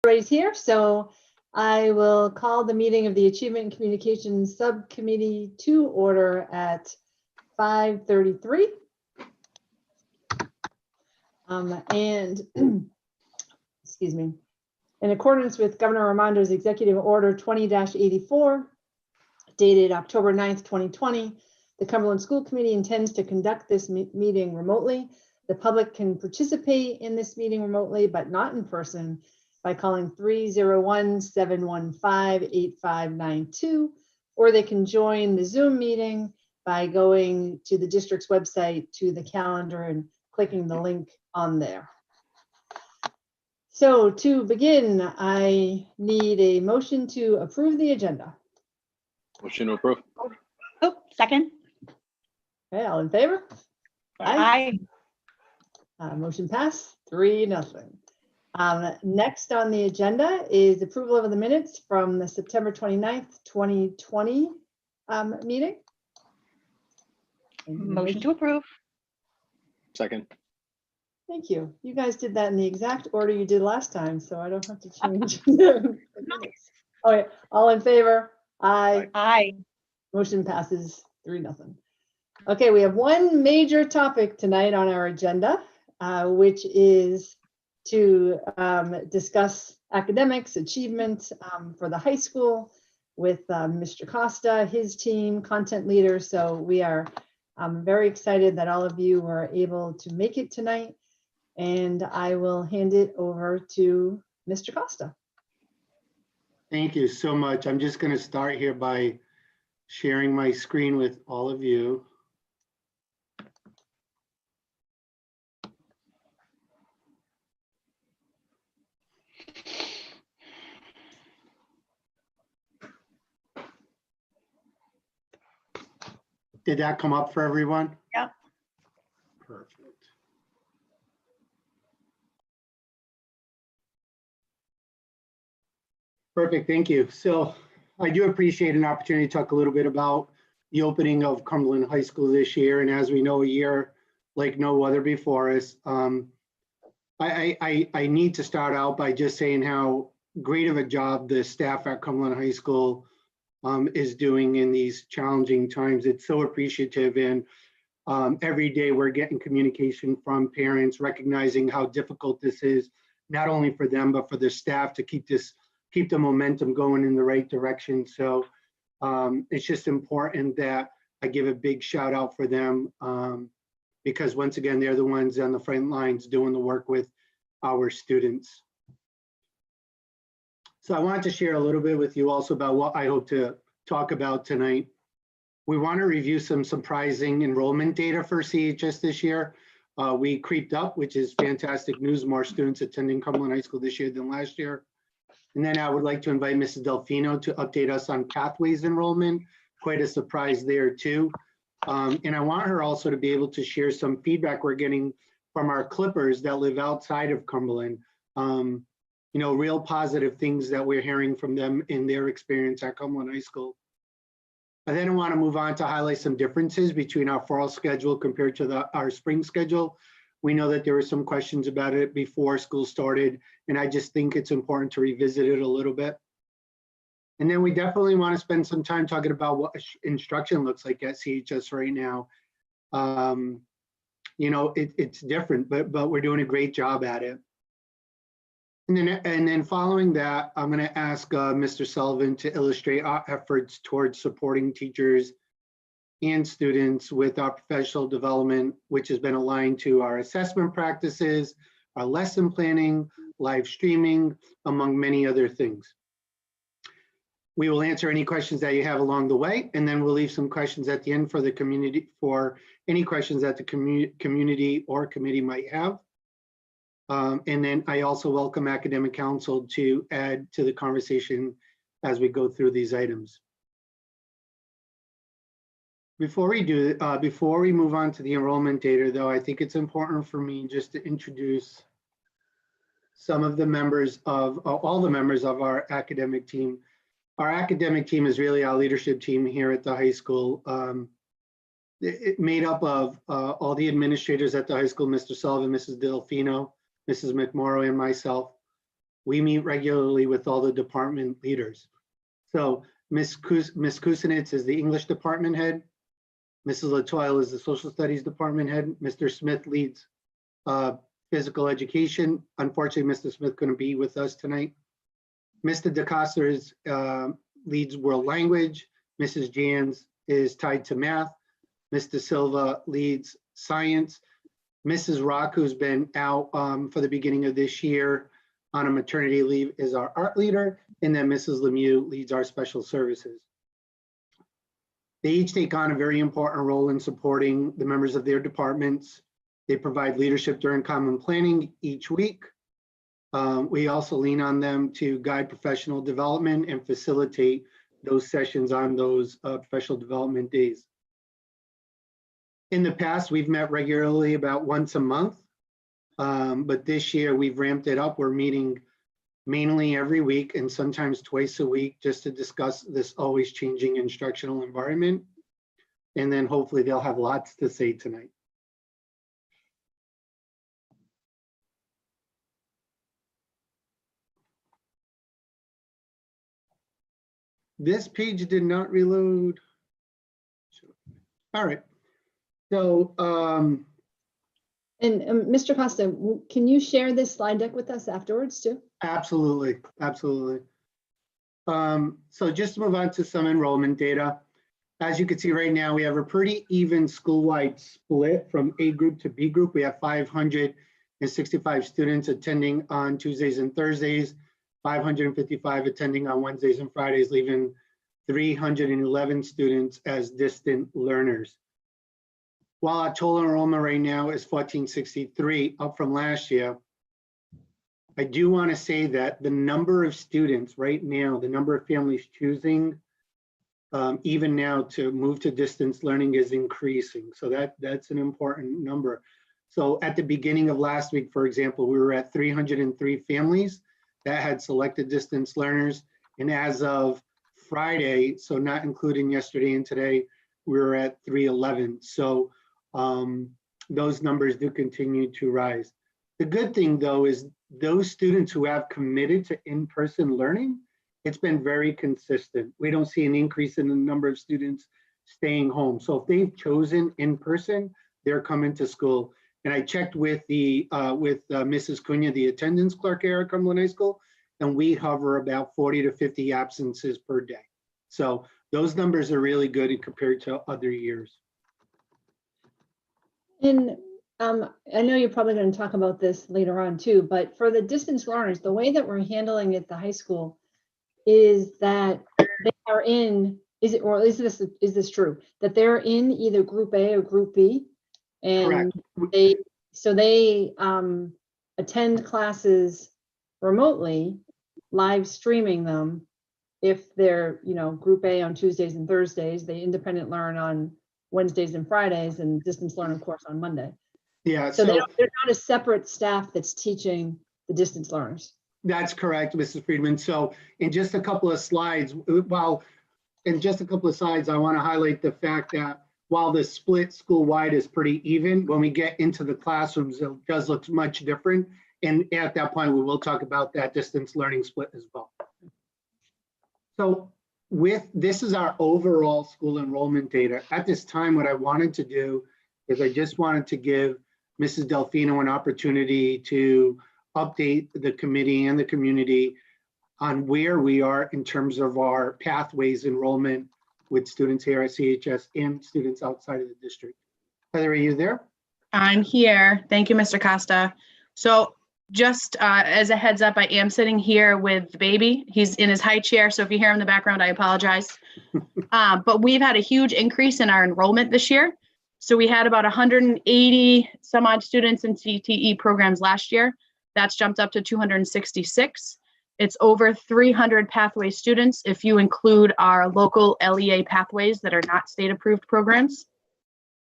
Everybody's here, so I will call the meeting of the Achievement and Communications Subcommittee to order at 5:33. Excuse me, in accordance with Governor Raimondo's Executive Order 20-84, dated October 9th, 2020, the Cumberland School Committee intends to conduct this meeting remotely. The public can participate in this meeting remotely, but not in person, by calling 301-715-8592, or they can join the Zoom meeting by going to the district's website to the calendar and clicking the link on there. So to begin, I need a motion to approve the agenda. Motion to approve. Oh, second. Okay, all in favor? Aye. Motion passed, 3-0. Next on the agenda is approval of the minutes from the September 29th, 2020 meeting. Motion to approve. Second. Thank you. You guys did that in the exact order you did last time, so I don't have to change the minutes. All right, all in favor? Aye. Aye. Motion passes 3-0. Okay, we have one major topic tonight on our agenda, which is to discuss academics, achievement for the high school with Mr. Costa, his team, content leader. So we are very excited that all of you were able to make it tonight. And I will hand it over to Mr. Costa. Thank you so much. I'm just going to start here by sharing my screen with all of you. Did that come up for everyone? Yep. Perfect. Perfect, thank you. So I do appreciate an opportunity to talk a little bit about the opening of Cumberland High School this year. And as we know, a year like no other before us. I need to start out by just saying how great of a job the staff at Cumberland High School is doing in these challenging times. It's so appreciative, and every day we're getting communication from parents recognizing how difficult this is, not only for them, but for the staff to keep the momentum going in the right direction. So it's just important that I give a big shout out for them, because once again, they're the ones on the front lines doing the work with our students. So I wanted to share a little bit with you also about what I hope to talk about tonight. We want to review some surprising enrollment data for CHS this year. We creeped up, which is fantastic news, more students attending Cumberland High School this year than last year. And then I would like to invite Mrs. Delfino to update us on Pathways enrollment. Quite a surprise there too. And I want her also to be able to share some feedback we're getting from our Clippers that live outside of Cumberland. You know, real positive things that we're hearing from them in their experience at Cumberland High School. I then want to move on to highlight some differences between our fall schedule compared to our spring schedule. We know that there were some questions about it before school started, and I just think it's important to revisit it a little bit. And then we definitely want to spend some time talking about what instruction looks like at CHS right now. You know, it's different, but we're doing a great job at it. And then following that, I'm going to ask Mr. Sullivan to illustrate our efforts towards supporting teachers and students with our professional development, which has been aligned to our assessment practices, our lesson planning, live streaming, among many other things. We will answer any questions that you have along the way, and then we'll leave some questions at the end for the community, for any questions that the community or committee might have. And then I also welcome Academic Council to add to the conversation as we go through these items. Before we move on to the enrollment data, though, I think it's important for me just to introduce some of the members of, all the members of our academic team. Our academic team is really our leadership team here at the high school. It made up of all the administrators at the high school, Mr. Sullivan, Mrs. Delfino, Mrs. McMorrow, and myself. We meet regularly with all the department leaders. So Ms. Kucinich is the English department head. Mrs. Latoile is the social studies department head. Mr. Smith leads physical education. Unfortunately, Mr. Smith couldn't be with us tonight. Mr. DeCosta leads world language. Mrs. Jans is tied to math. Mr. Silva leads science. Mrs. Rock, who's been out for the beginning of this year on a maternity leave, is our art leader. And then Mrs. Lemieux leads our special services. They each take on a very important role in supporting the members of their departments. They provide leadership during common planning each week. We also lean on them to guide professional development and facilitate those sessions on those professional development days. In the past, we've met regularly about once a month, but this year we've ramped it up. We're meeting mainly every week and sometimes twice a week just to discuss this always changing instructional environment. And then hopefully they'll have lots to say tonight. This page did not reload. All right. So, And Mr. Costa, can you share this slide deck with us afterwards too? absolutely, absolutely. So just to move on to some enrollment data. As you can see right now, we have a pretty even school-wide split from A group to B group. We have 565 students attending on Tuesdays and Thursdays, 555 attending on Wednesdays and Fridays, leaving 311 students as distant learners. While our total enrollment right now is 1463, up from last year, I do want to say that the number of students right now, the number of families choosing even now to move to distance learning is increasing. So that's an important number. So at the beginning of last week, for example, we were at 303 families that had selected distance learners. And as of Friday, so not including yesterday and today, we were at 311. So those numbers do continue to rise. The good thing though is those students who have committed to in-person learning, it's been very consistent. We don't see an increase in the number of students staying home. So if they've chosen in-person, they're coming to school. And I checked with the Mrs. Cunha, the attendance clerk here at Cumberland High School, and we hover about 40 to 50 absences per day. So those numbers are really good compared to other years. And I know you're probably going to talk about this later on too, but for the distance learners, the way that we're handling it at the high school is that they are in, is this true? That they're in either group A or group B? And correct. they attend classes remotely, live streaming them. If they're, group A on Tuesdays and Thursdays, they independent learn on Wednesdays and Fridays, and distance learn, of course, on Monday. Yeah. So they're not a separate staff that's teaching the distance learners. That's correct, Mrs. Friedman. So in just a couple of slides, I want to highlight the fact that while the split school-wide is pretty even, when we get into the classrooms, it does look much different. And at that point, we will talk about that distance learning split as well. So this is our overall school enrollment data. At this time, what I wanted to do is I just wanted to give Mrs. Delfino an opportunity to update the committee and the community on where we are in terms of our pathways enrollment with students here at CHS and students outside of the district. Heather, are you there? I'm here. Thank you, Mr. Costa. So just as a heads up, I am sitting here with the baby. He's in his high chair, so if you hear him in the background, I apologize. But we've had a huge increase in our enrollment this year. So we had about 180 some odd students in CTE programs last year. That's jumped up to 266. It's over 300 pathway students if you include our local LEA pathways that are not state approved programs.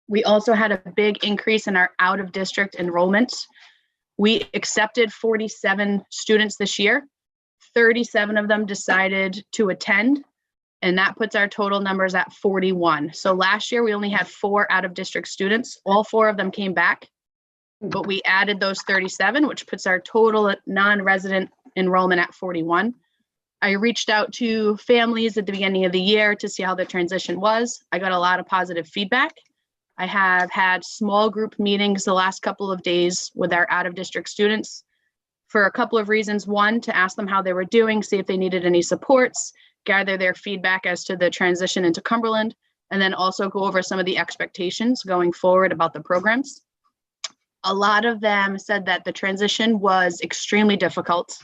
We also had a big increase in our out of district enrollments. We accepted 47 students this year. 37 of them decided to attend, and that puts our total numbers at 41. So last year we only had 4 out of district students. All 4 of them came back, but we added those 37, which puts our total non-resident enrollment at 41. I reached out to families at the beginning of the year to see how the transition was. I got a lot of positive feedback. I have had small group meetings the last couple of days with our out-of-district students for a couple of reasons. One, to ask them how they were doing, see if they needed any supports, gather their feedback as to the transition into Cumberland, and then also go over some of the expectations going forward about the programs. A lot of them said that the transition was extremely difficult,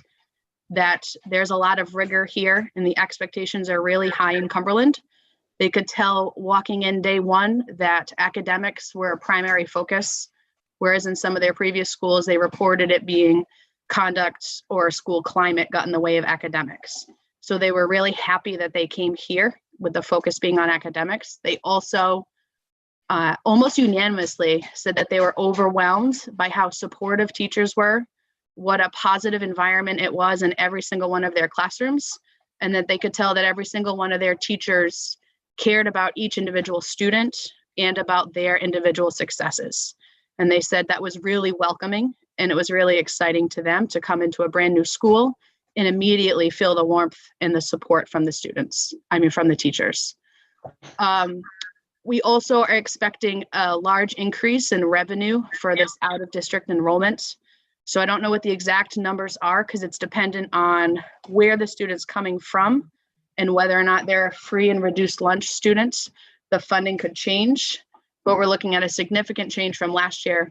that there's a lot of rigor here and the expectations are really high in Cumberland. They could tell walking in day one that academics were a primary focus, whereas in some of their previous schools, they reported it being conduct or school climate got in the way of academics. So they were really happy that they came here with the focus being on academics. They also almost unanimously said that they were overwhelmed by how supportive teachers were, what a positive environment it was in every single one of their classrooms, and that they could tell that every single one of their teachers cared about each individual student and about their individual successes. And they said that was really welcoming, and it was really exciting to them to come into a brand new school and immediately feel the warmth and the support from the students, from the teachers. We also are expecting a large increase in revenue for this out-of-district enrollment. So I don't know what the exact numbers are because it's dependent on where the student's coming from and whether or not they're free and reduced lunch students. The funding could change, but we're looking at a significant change from last year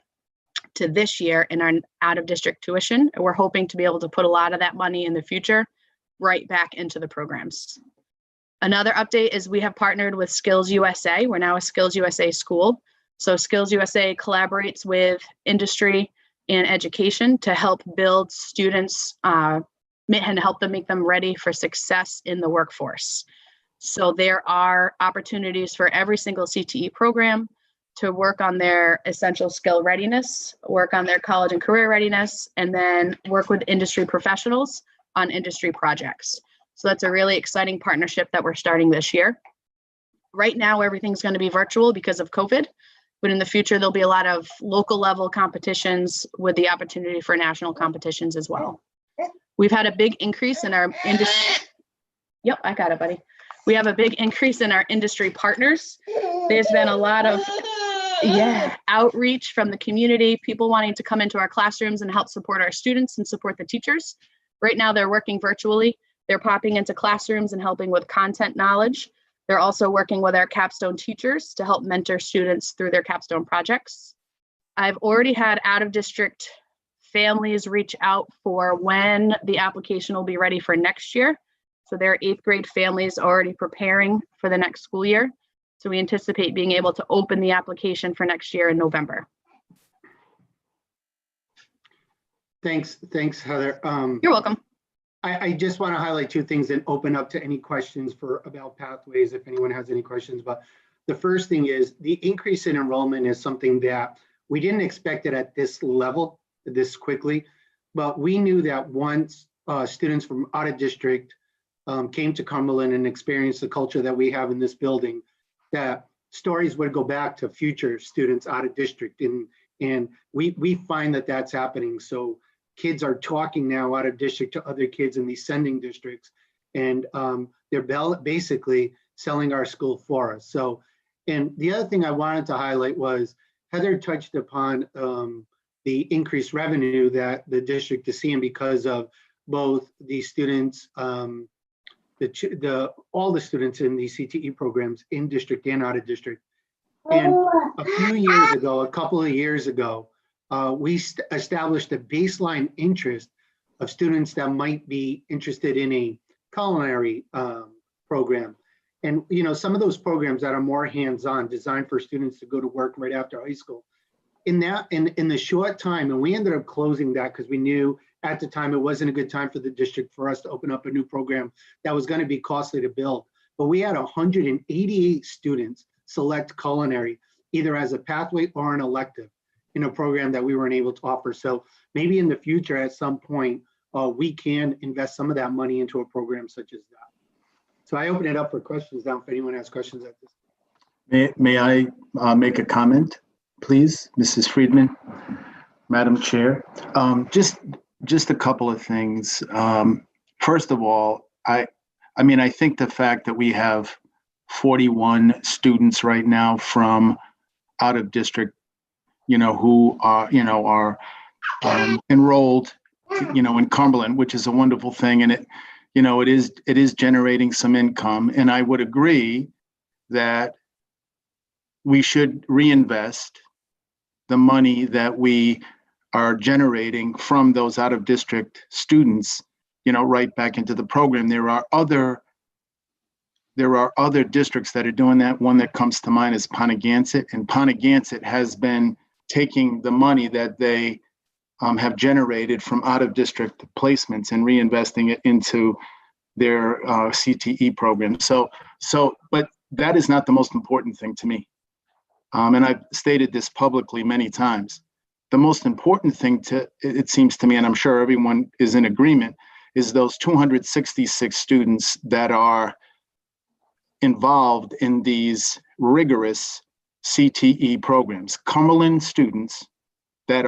to this year in our out-of-district tuition. And we're hoping to be able to put a lot of that money in the future right back into the programs. Another update is we have partnered with Skills USA. We're now a Skills USA school. So Skills USA collaborates with industry and education to help build students and help them make them ready for success in the workforce. So there are opportunities for every single CTE program to work on their essential skill readiness, work on their college and career readiness, and then work with industry professionals on industry projects. So that's a really exciting partnership that we're starting this year. Right now, everything's going to be virtual because of COVID, but in the future, there'll be a lot of local level competitions with the opportunity for national competitions as well. We've had a big increase in our industry. Yep, I got it, buddy. We have a big increase in our industry partners. There's been a lot of outreach from the community, people wanting to come into our classrooms and help support our students and support the teachers. Right now, they're working virtually. They're popping into classrooms and helping with content knowledge. They're also working with our capstone teachers to help mentor students through their capstone projects. I've already had out-of-district families reach out for when the application will be ready for next year. So there are 8th grade families already preparing for the next school year. So we anticipate being able to open the application for next year in November. Thanks, Heather. You're welcome. I just want to highlight 2 things and open up to any questions about pathways if anyone has any questions. But the first thing is the increase in enrollment is something that we didn't expect it at this level, this quickly, but we knew that once students from out of district came to Cumberland and experienced the culture that we have in this building, that stories would go back to future students out of district. And we find that that's happening. So kids are talking now out of district to other kids in these sending districts, and they're basically selling our school for us. So, and the other thing I wanted to highlight was Heather touched upon the increased revenue that the district is seeing because of both the students, all the students in these CTE programs in district and out of district. And a couple of years ago, we established a baseline interest of students that might be interested in a culinary program. And some of those programs that are more hands-on, designed for students to go to work right after high school. In the short time, and we ended up closing that because we knew at the time it wasn't a good time for the district for us to open up a new program that was going to be costly to build. But we had 188 students select culinary, either as a pathway or an elective in a program that we weren't able to offer. So maybe in the future, at some point, we can invest some of that money into a program such as that. So I open it up for questions now if anyone has questions at this. May I make a comment, please, Mrs. Friedman, Madam Chair? Just just a couple of things. First of all, I mean, I think the fact that we have 41 students right now from out of district, who are enrolled, in Cumberland, which is a wonderful thing, and it is generating some income. And I would agree that we should reinvest the money that we are generating from those out of district students, right back into the program. There are other districts that are doing that. One that comes to mind is Ponagansett, and Ponagansett has been taking the money that they have generated from out of district placements and reinvesting it into their CTE program. But that is not the most important thing to me. And I've stated this publicly many times. The most important thing it seems to me, and I'm sure everyone is in agreement, is those 266 students that are involved in these rigorous CTE programs. Cumberland students that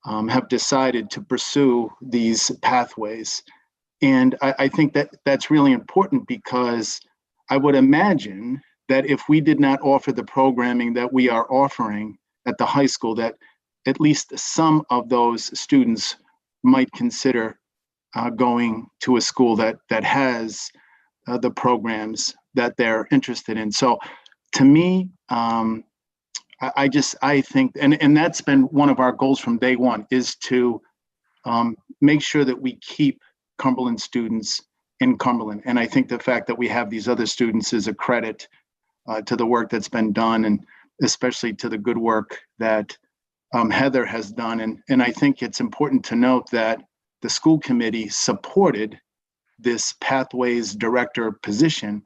have decided to pursue these pathways. And I think that that's really important, because I would imagine that if we did not offer the programming that we are offering at the high school, that at least some of those students might consider going to a school that has the programs that they're interested in. So to me, I think, and that's been one of our goals from day one, is to make sure that we keep Cumberland students in Cumberland. And I think the fact that we have these other students is a credit to the work that's been done, and especially to the good work that Heather has done. And I think it's important to note that the school committee supported this Pathways Director position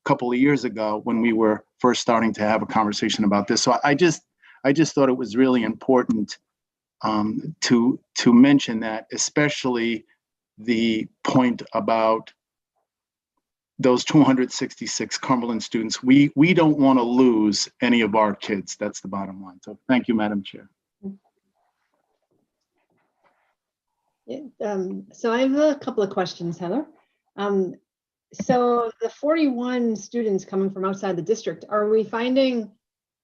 a couple of years ago when we were first starting to have a conversation about this. So I just thought it was really important to mention that, especially the point about those 266 Cumberland students. We don't want to lose any of our kids. That's the bottom line. So thank you, Madam Chair. Yeah, so I have a couple of questions, Heather. So the 41 students coming from outside the district, are we finding,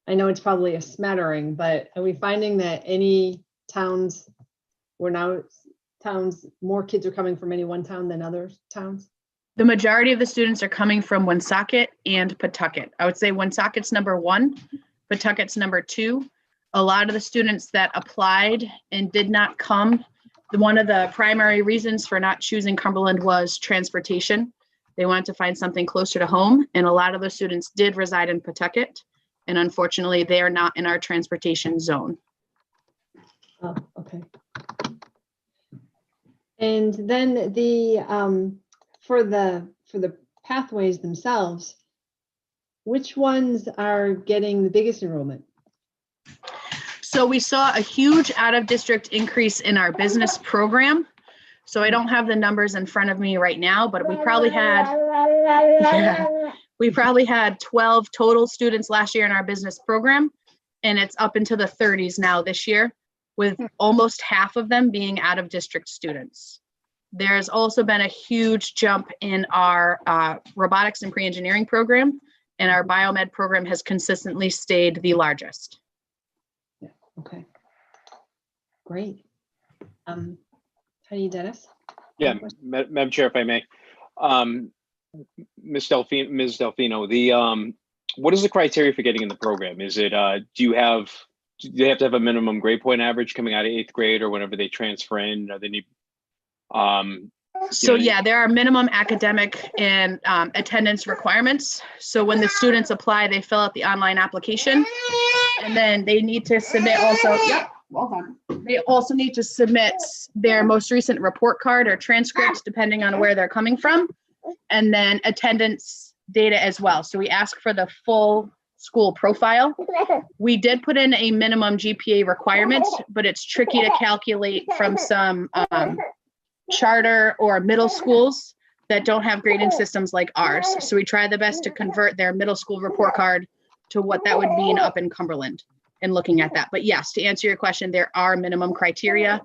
I know it's probably a smattering, but are we finding that any towns, more kids are coming from any one town than other towns? The majority of the students are coming from Woonsocket and Pawtucket. I would say Woonsocket's number 1, Pawtucket's number 2. A lot of the students that applied and did not come, one of the primary reasons for not choosing Cumberland was transportation. They wanted to find something closer to home, and a lot of those students did reside in Pawtucket, and unfortunately they are not in our transportation zone. Oh, okay. And then for the pathways themselves, which ones are getting the biggest enrollment? So we saw a huge out-of-district increase in our business program. So I don't have the numbers in front of me right now, but we probably had 12 total students last year in our business program, and it's up into the 30s now this year, with almost half of them being out-of-district students. There's also been a huge jump in our robotics and pre-engineering program, and our biomed program has consistently stayed the largest. Yeah, okay. Great. How do you, Dennis? Yeah, Madam Chair, if I may. Ms. Delfino, what is the criteria for getting in the program? Is it, do they have to have a minimum grade point average coming out of 8th grade or whenever they transfer in? Or they need, So yeah, there are minimum academic and attendance requirements. So when the students apply, they fill out the online application, and then they need to submit also, well done. They also need to submit their most recent report card or transcripts, depending on where they're coming from, and then attendance data as well. So we ask for the full school profile. We did put in a minimum GPA requirement, but it's tricky to calculate from some charter or middle schools that don't have grading systems like ours. So we try the best to convert their middle school report card to what that would mean up in Cumberland and looking at that. But yes, to answer your question, there are minimum criteria.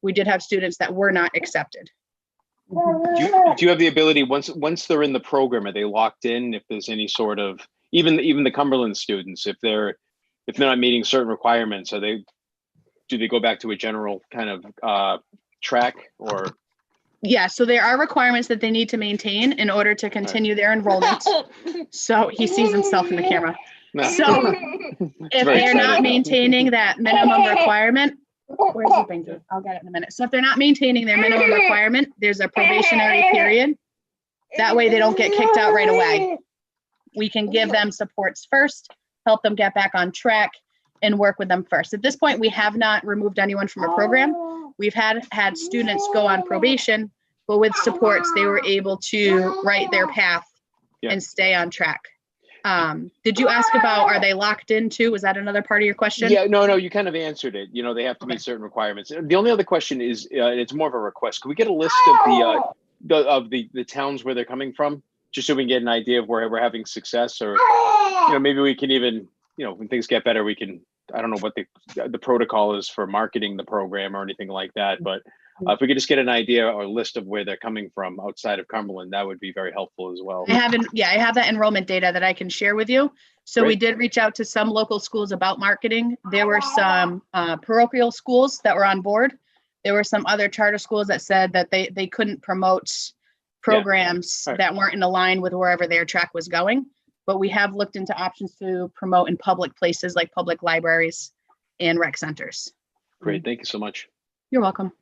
we did have students that were not accepted. Do you have the ability, once they're in the program, are they locked in? If there's any sort of, even the Cumberland students, if they're not meeting certain requirements, do they go back to a general kind of track, or? Yeah, so there are requirements that they need to maintain in order to continue their enrollment. So he sees himself in the camera. No. So if very they're not exciting. maintaining that minimum requirement, where's the bingo? I'll get it in a minute. So if they're not maintaining their minimum requirement, there's a probationary period. That way they don't get kicked out right away. We can give them supports first, help them get back on track, and work with them first. At this point, we have not removed anyone from a program. We've had students go on probation, but with supports, they were able to write their path and stay on track. Did you ask about, are they locked in too? Was that another part of your question? Yeah, no, you kind of answered it. You know, they have to meet certain requirements. The only other question is, it's more of a request. Can we get a list of the towns where they're coming from, just so we can get an idea of where we're having success, or maybe we can even, when things get better, we can. I don't know what the protocol is for marketing the program or anything like that, but if we could just get an idea or a list of where they're coming from outside of Cumberland, that would be very helpful as well. I have that enrollment data that I can share with you. So Great. We did reach out to some local schools about marketing. There were some parochial schools that were on board. There were some other charter schools that said that they couldn't promote programs that weren't in line with wherever their track was going. But we have looked into options to promote in public places like public libraries and rec centers. Great, thank you so much. You're welcome.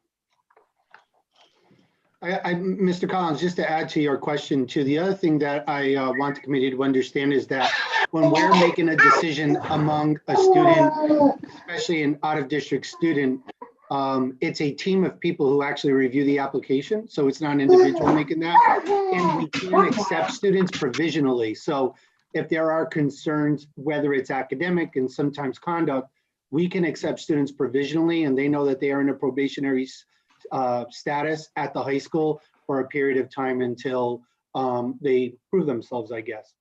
Mr. Collins, just to add to your question too, the other thing that I want the committee to understand is that when we're making a decision among a student, especially an out-of-district student, it's a team of people who actually review the application. So it's not an individual making that. And we can accept students provisionally. So if there are concerns, whether it's academic and sometimes conduct, we can accept students provisionally, and they know that they are in a probationary status at the high school for a period of time until they prove themselves, I guess.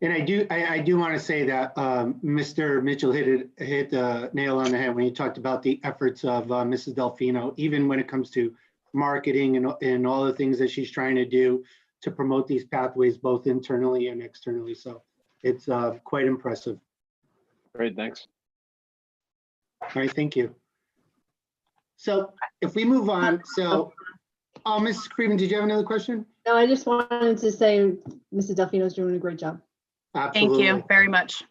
And I do want to say that Mr. Mitchell hit the nail on the head when he talked about the efforts of Mrs. Delfino, even when it comes to marketing and all the things that she's trying to do to promote these pathways, both internally and externally. So it's quite impressive. Great, thanks. All right, thank you. So if we move on, Mrs. Creeman, did you have another question? No, I just wanted to say Mrs. Delfino's doing a great job. Absolutely. Thank you very much.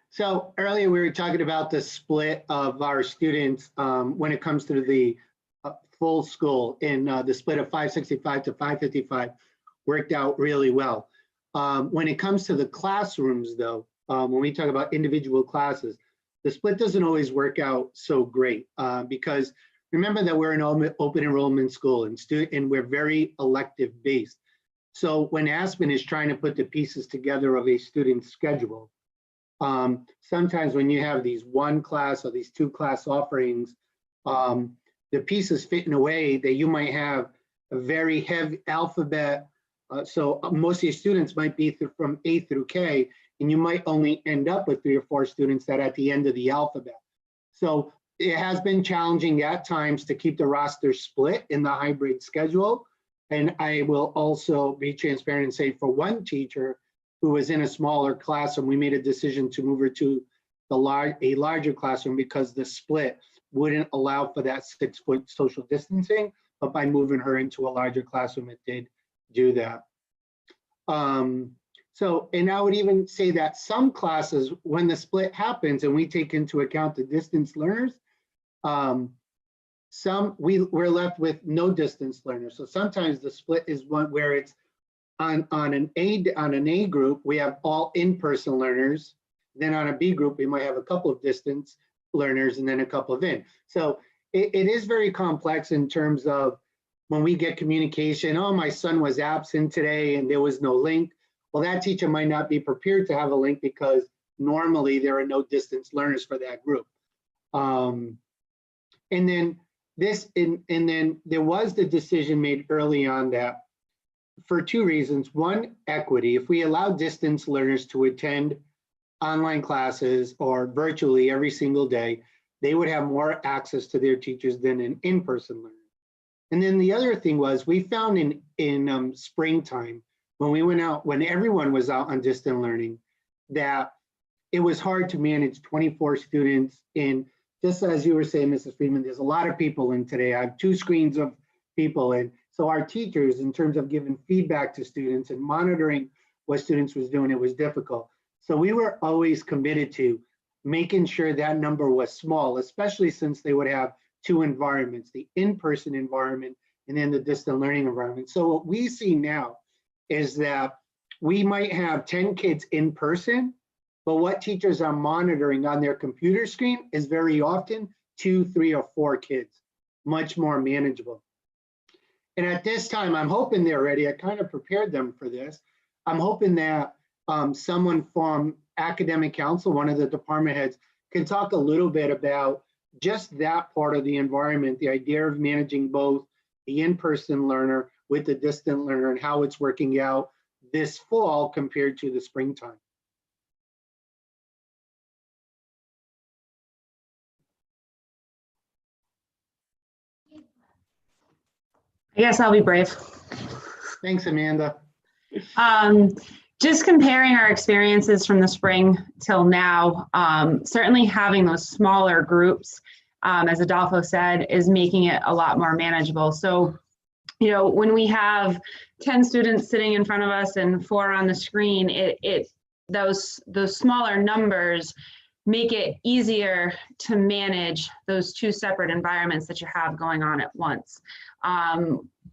So earlier we were talking about the split of our students when it comes to the full school, and the split of 565 to 555 worked out really well. When it comes to the classrooms though, when we talk about individual classes, the split doesn't always work out so great because remember that we're an open enrollment school and we're very elective based. So when Aspen is trying to put the pieces together of a student schedule, sometimes when you have these one class or these two class offerings, the pieces fit in a way that you might have a very heavy alphabet. So most of your students might be from A through K, and you might only end up with 3 or 4 students that are at the end of the alphabet. So it has been challenging at times to keep the roster split in the hybrid schedule. And I will also be transparent and say for one teacher who was in a smaller classroom, we made a decision to move her to a larger classroom because the split wouldn't allow for that 6-foot social distancing, but by moving her into a larger classroom, it did do that. And I would even say that some classes, when the split happens and we take into account the distance learners, we're left with no distance learners. So sometimes the split is one where it's on an A group, we have all in-person learners. Then on a B group, we might have a couple of distance learners and then a couple of in. So it is very complex in terms of when we get communication, oh, my son was absent today and there was no link. Well, that teacher might not be prepared to have a link because normally there are no distance learners for that group. And then there was the decision made early on that for 2 reasons. One, equity. If we allow distance learners to attend online classes or virtually every single day, they would have more access to their teachers than an in-person learner. And then the other thing was we found in springtime, when we went out, when everyone was out on distant learning, that it was hard to manage 24 students in, just as you were saying, Mrs. Friedman, there's a lot of people in today. I have 2 screens of people. And so our teachers, in terms of giving feedback to students and monitoring what students was doing, it was difficult. So we were always committed to making sure that number was small, especially since they would have 2 environments, the in-person environment and then the distant learning environment. So what we see now is that we might have 10 kids in person, but what teachers are monitoring on their computer screen is very often 2, 3, or 4 kids, much more manageable. And at this time, I'm hoping they're ready. I kind of prepared them for this. I'm hoping that someone from Academic Council, one of the department heads, can talk a little bit about just that part of the environment, the idea of managing both the in-person learner with the distant learner and how it's working out this fall compared to the springtime. I guess I'll be brave. Thanks, Amanda. Just comparing our experiences from the spring till now, certainly having those smaller groups, as Adolfo said, is making it a lot more manageable. So, you know, when we have 10 students sitting in front of us and 4 on the screen, those smaller numbers make it easier to manage those 2 separate environments that you have going on at once.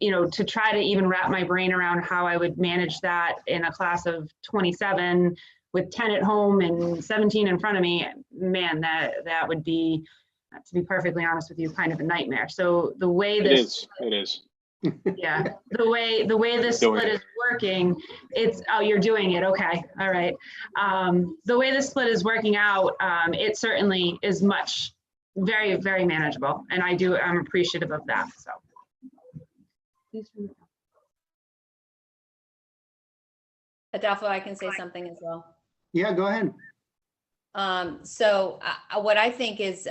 You know, to try to even wrap my brain around how I would manage that in a class of 27 with 10 at home and 17 in front of me, man, that would be, to be perfectly honest with you, kind of a nightmare. So the way this it is. yeah, the way this split is working, it's, oh, you're doing it, okay, all right. The way this split is working out, it certainly is very, very manageable, and I'm appreciative of that. So. Adolfo, I can say something as well. Yeah, go ahead. So what I think is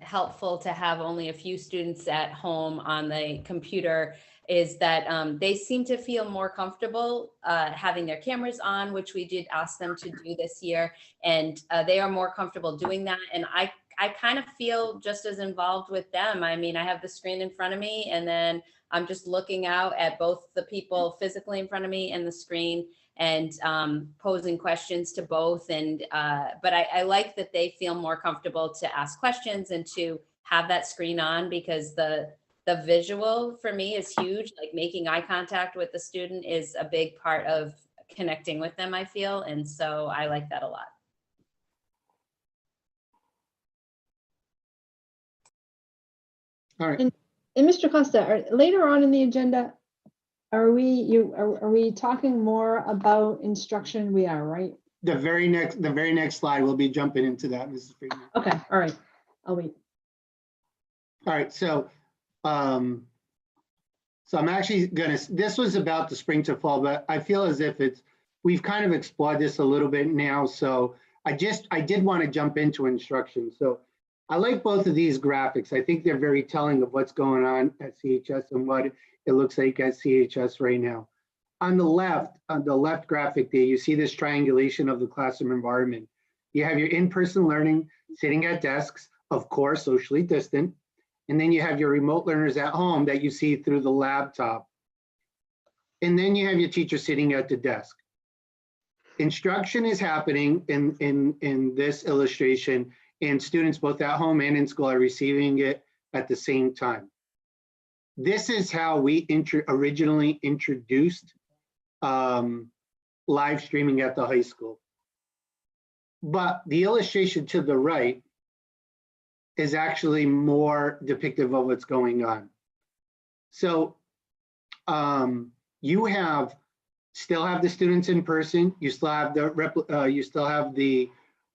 helpful to have only a few students at home on the computer is that they seem to feel more comfortable having their cameras on, which we did ask them to do this year, and they are more comfortable doing that. And I kind of feel just as involved with them. I mean, I have the screen in front of me, and then I'm just looking out at both the people physically in front of me and the screen, and posing questions to both. And but I like that they feel more comfortable to ask questions and to have that screen on, because the visual for me is huge. Like making eye contact with the student is a big part of connecting with them, I feel. And so I like that a lot. All right. And Mr. Costa, later on in the agenda, are we talking more about instruction? We are, right? The very next slide, we'll be jumping into that, Mrs. Friedman. Okay, all right, I'll wait. All right, so I'm actually this was about the spring to fall, but I feel as if we've kind of explored this a little bit now. So I did want to jump into instruction. So I like both of these graphics. I think they're very telling of what's going on at CHS and what it looks like at CHS right now. On the left graphic there, you see this triangulation of the classroom environment. You have your in-person learning sitting at desks, of course, socially distant. And then you have your remote learners at home that you see through the laptop. And then you have your teacher sitting at the desk. Instruction is happening in this illustration, and students both at home and in school are receiving it at the same time. This is how we originally introduced live streaming at the high school. But the illustration to the right is actually more depictive of what's going on. So you still have the students in person. You still have the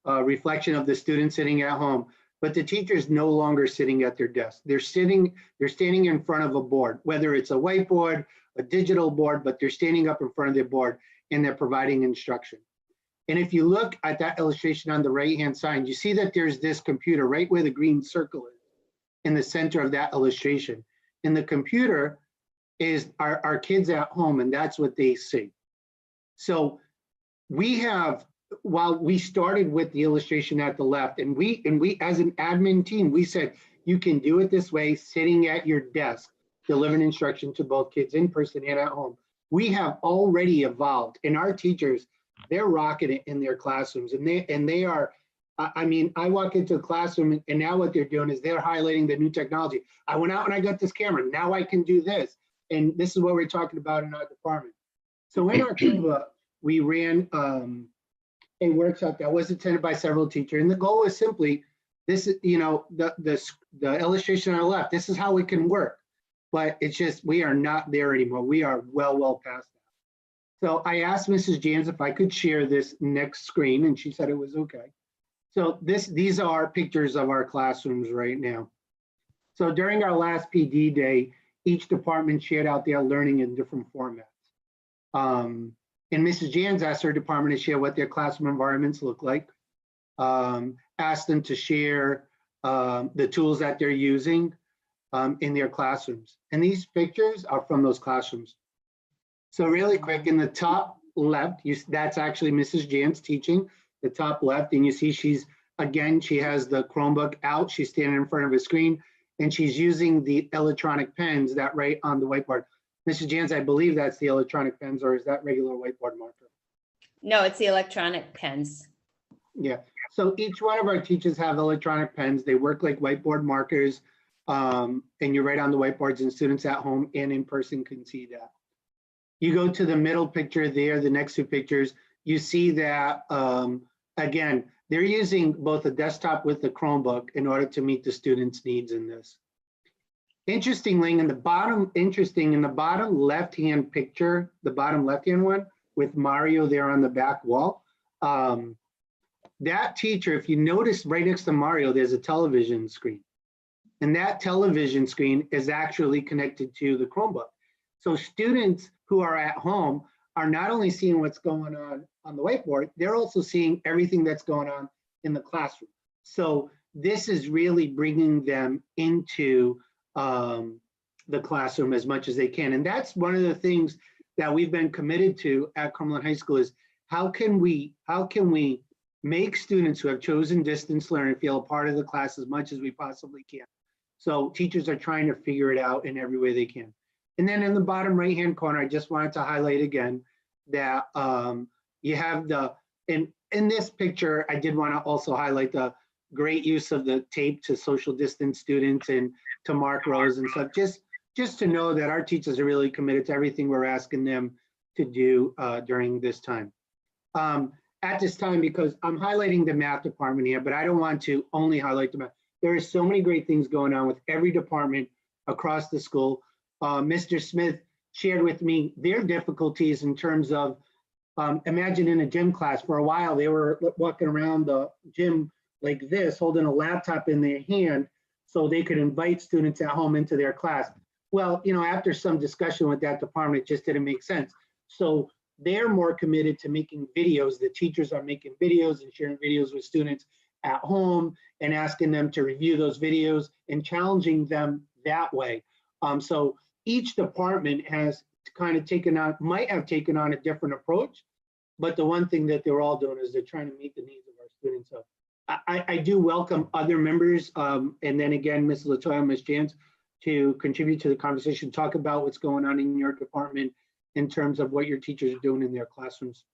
reflection of the students sitting at home, but the teacher is no longer sitting at their desk. They're standing in front of a board, whether it's a whiteboard, a digital board, but they're standing up in front of their board and they're providing instruction. And if you look at that illustration on the right-hand side, you see that there's this computer right where the green circle is in the center of that illustration. And the computer is our kids at home, and that's what they see. So we have, while we started with the illustration at the left, and we as an admin team, we said, you can do it this way, sitting at your desk, delivering instruction to both kids in person and at home. We have already evolved, and our teachers, they're rocking it in their classrooms, and they are, I mean, I walk into a classroom and now what they're doing is they're highlighting the new technology. I went out and I got this camera, now I can do this. And this is what we're talking about in our department. So in October, we ran a workshop that was attended by several teachers. And the goal is simply, this is, you know, the illustration on the left, this is how it can work. But it's just, we are not there anymore. We are well past that. So I asked Mrs. James if I could share this next screen, and she said it was okay. So these are pictures of our classrooms right now. So during our last PD day, each department shared out their learning in different formats. And Mrs. Jans asked her department to share what their classroom environments look like, asked them to share the tools that they're using in their classrooms. And these pictures are from those classrooms. So really quick, in the top left, that's actually Mrs. Jans teaching, the top left, and you see she has the Chromebook out, she's standing in front of a screen, and she's using the electronic pens that write on the whiteboard. Mrs. Jans, I believe that's the electronic pens, or is that regular whiteboard marker? No, it's the electronic pens. Yeah, so each one of our teachers have electronic pens. They work like whiteboard markers, and you write on the whiteboards, and students at home and in person can see that. You go to the middle picture there, the next two pictures, you see that, again, they're using both a desktop with the Chromebook in order to meet the students' needs in this. Interestingly, in the bottom left-hand picture, the bottom left-hand one with Mario there on the back wall, that teacher, if you notice right next to Mario, there's a television screen. And that television screen is actually connected to the Chromebook. So students who are at home are not only seeing what's going on the whiteboard, they're also seeing everything that's going on in the classroom. So this is really bringing them into the classroom as much as they can. And that's one of the things that we've been committed to at Cumberland High School is how can we make students who have chosen distance learning feel a part of the class as much as we possibly can. So teachers are trying to figure it out in every way they can. And then in the bottom right-hand corner, I just wanted to highlight again that you have in this picture, I did want to also highlight the great use of the tape to social distance students and to mark rows and stuff, just to know that our teachers are really committed to everything we're asking them to do during this time. At this time, because I'm highlighting the math department here, but I don't want to only highlight the math. There are so many great things going on with every department across the school. Mr. Smith shared with me their difficulties in terms of, imagine in a gym class, for a while they were walking around the gym like this, holding a laptop in their hand so they could invite students at home into their class. Well, you know, after some discussion with that department, it just didn't make sense. So they're more committed to making videos. The teachers are making videos and sharing videos with students at home and asking them to review those videos and challenging them that way. So each department has kind of might have taken on a different approach, but the one thing that they're all doing is they're trying to meet the needs of our students. So I do welcome other members, and then again, Ms. Latoya, Ms. Jans, to contribute to the conversation, talk about what's going on in your department in terms of what your teachers are doing in their classrooms.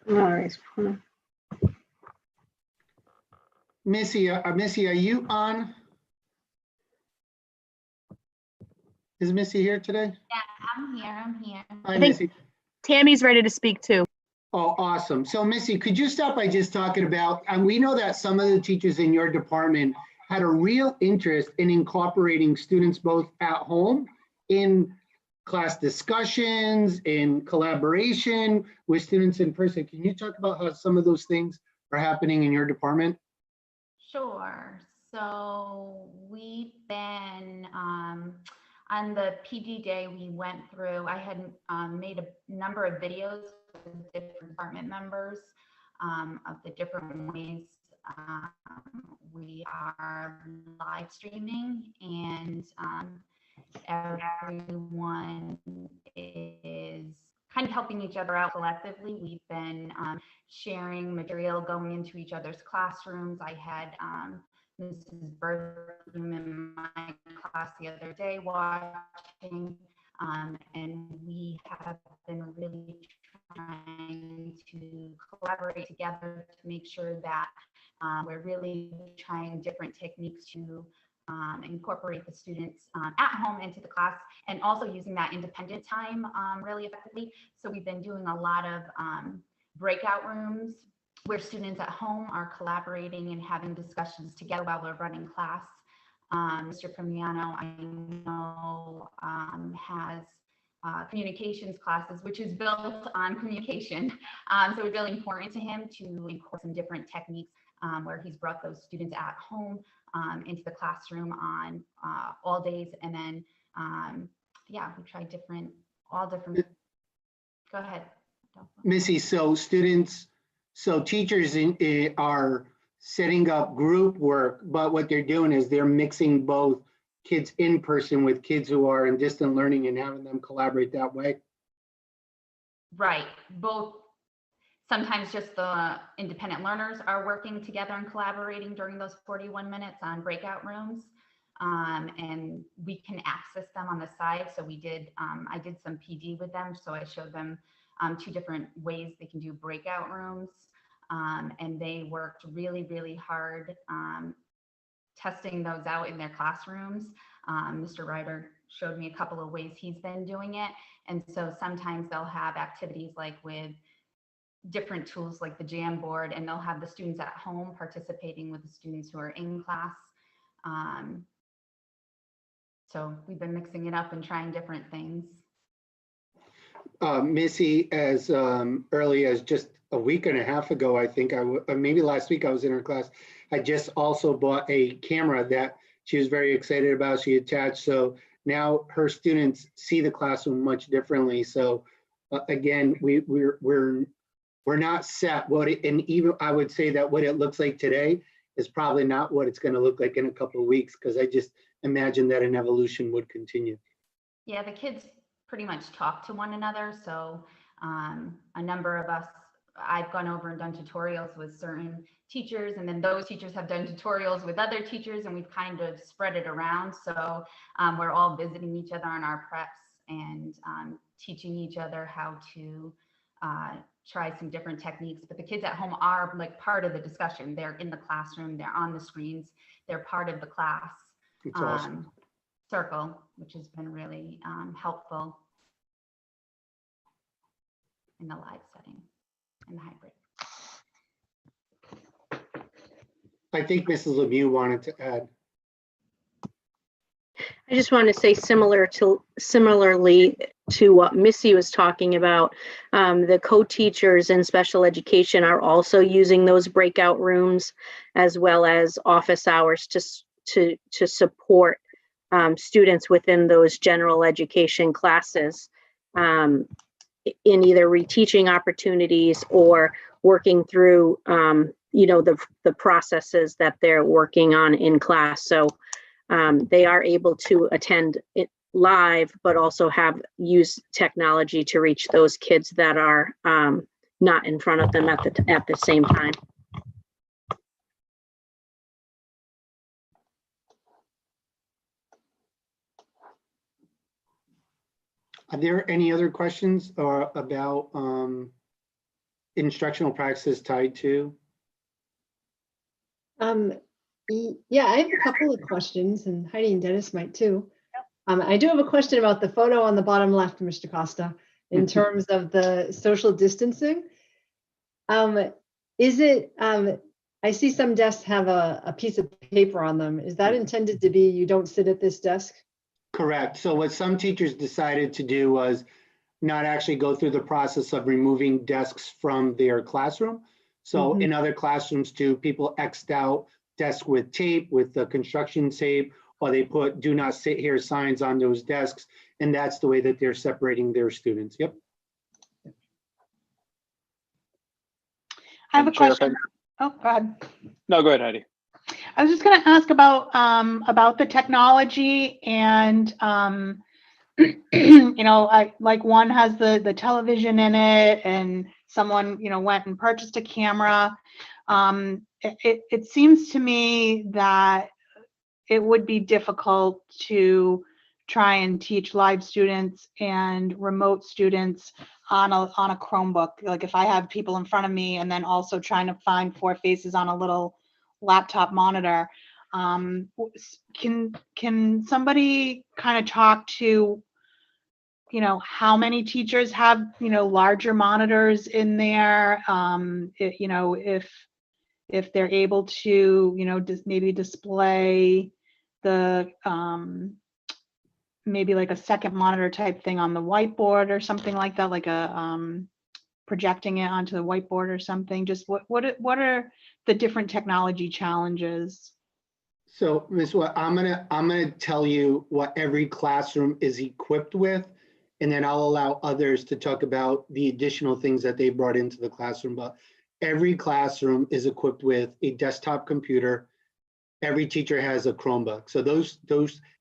All right. Missy, are you on? Is Missy here today? Yeah, I'm here. Hi, I think- Missy. Tammy's ready to speak too. Oh, awesome. So Missy, could you start by just talking about, and we know that some of the teachers in your department had a real interest in incorporating students both at home in class discussions, in collaboration with students in person. Can you talk about how some of those things are happening in your department? Sure. So we've been, On the PD day, we went through, I had made a number of videos with different department members of the different ways we are live streaming, and everyone is kind of helping each other out collectively. We've been sharing material, going into each other's classrooms. I had Mrs. Bertram in my class the other day watching, and we have been really trying to collaborate together to make sure that we're really trying different techniques to incorporate the students at home into the class, and also using that independent time really effectively. So we've been doing a lot of breakout rooms where students at home are collaborating and having discussions together while we're running class. Mr. Primiano, I know, has communications classes, which is built on communication. So it's really important to him to incorporate some different techniques where he's brought those students at home into the classroom on all days. And then, yeah, we tried all different. Go ahead. Missy, so teachers are setting up group work, but what they're doing is they're mixing both kids in person with kids who are in distant learning and having them collaborate that way. Right, both. Sometimes just the independent learners are working together and collaborating during those 41 minutes on breakout rooms. And we can access them on the side. So I did some PD with them. So I showed them 2 different ways they can do breakout rooms. And they worked really, really hard testing those out in their classrooms. Mr. Ryder showed me a couple of ways he's been doing it. And so sometimes they'll have activities like with different tools like the Jamboard, and they'll have the students at home participating with the students who are in class. So we've been mixing it up and trying different things. Missy, as early as just a week and a half ago, I think, maybe last week I was in her class, I just also bought a camera that she was very excited about. She attached, so now her students see the classroom much differently. So again, we're not set and even I would say that what it looks like today is probably not what it's going to look like in a couple of weeks, because I just imagine that an evolution would continue. Yeah, the kids pretty much talk to one another. So a number of us, I've gone over and done tutorials with certain teachers, and then those teachers have done tutorials with other teachers, and we've kind of spread it around. So we're all visiting each other on our preps and teaching each other how to try some different techniques. But the kids at home are like part of the discussion. They're in the classroom, they're on the screens, they're part of the class Awesome. circle, which has been really helpful in the live setting, in the hybrid. I think Mrs. Lemieux wanted to add. I just want to say similarly to what Missy was talking about, the co-teachers in special education are also using those breakout rooms as well as office hours to support students within those general education classes in either reteaching opportunities or working through the processes that they're working on in class. So they are able to attend it live, but also use technology to reach those kids that are not in front of them at the same time. Are there any other questions or about instructional practices tied to? Yeah, I have a couple of questions, and Heidi and Dennis might too. I do have a question about the photo on the bottom left, Mr. Costa, in terms of the social distancing. Is it, I see some desks have a piece of paper on them. Is that intended to be, you don't sit at this desk? Correct. So what some teachers decided to do was not actually go through the process of removing desks from their classroom. So in other classrooms too, people X'd out desks with tape, with the construction tape, or they put do not sit here signs on those desks. And that's the way that they're separating their students. Yep. I have a Madam Chair, question. Oh, go ahead. No, go ahead, Heidi. I was just going to ask about the technology and you know, like one has the television in it, and someone, you know, went and purchased a camera. It seems to me that it would be difficult to try and teach live students and remote students on a Chromebook. Like if I have people in front of me and then also trying to find 4 faces on a little laptop monitor. Can somebody kind of talk to, you know, how many teachers have, you know, larger monitors in there? You know, if they're able to, you know, maybe display the maybe like a second monitor type thing on the whiteboard or something like that, like a projecting it onto the whiteboard or something. Just what are the different technology challenges? So Ms. Watt, I'm gonna tell you what every classroom is equipped with, and then I'll allow others to talk about the additional things that they brought into the classroom. But every classroom is equipped with a desktop computer. Every teacher has a Chromebook. So those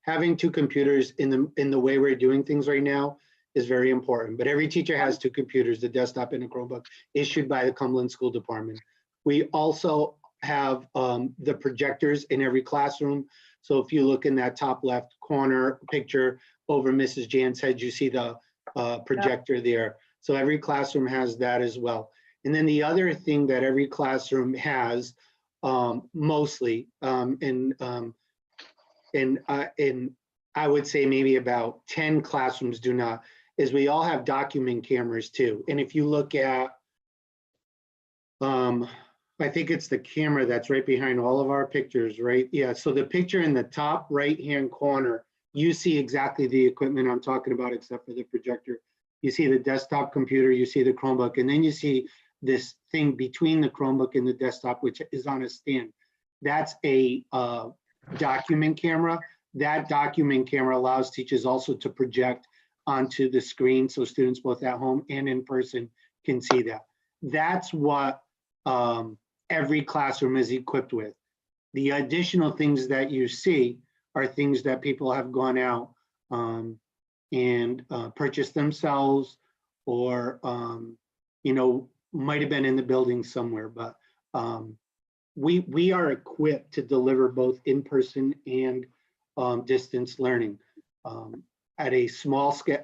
having 2 computers in the way we're doing things right now is very important. But every teacher has 2 computers, the desktop and a Chromebook, issued by the Cumberland School Department. We also have the projectors in every classroom. So if you look in that top left corner picture over Mrs. Jan's head, you see the projector there. So every classroom has that as well. And then the other thing that every classroom has, mostly, and I would say maybe about 10 classrooms do not, is we all have document cameras too. And if you look at, I think it's the camera that's right behind all of our pictures, right? Yeah, so the picture in the top right-hand corner, you see exactly the equipment I'm talking about, except for the projector. You see the desktop computer, you see the Chromebook, and then you see this thing between the Chromebook and the desktop, which is on a stand. That's a document camera. That document camera allows teachers also to project onto the screen so students both at home and in person can see that. That's what every classroom is equipped with. The additional things that you see are things that people have gone out and purchased themselves, or you know, might have been in the building somewhere. But we are equipped to deliver both in-person and distance learning at a small scale,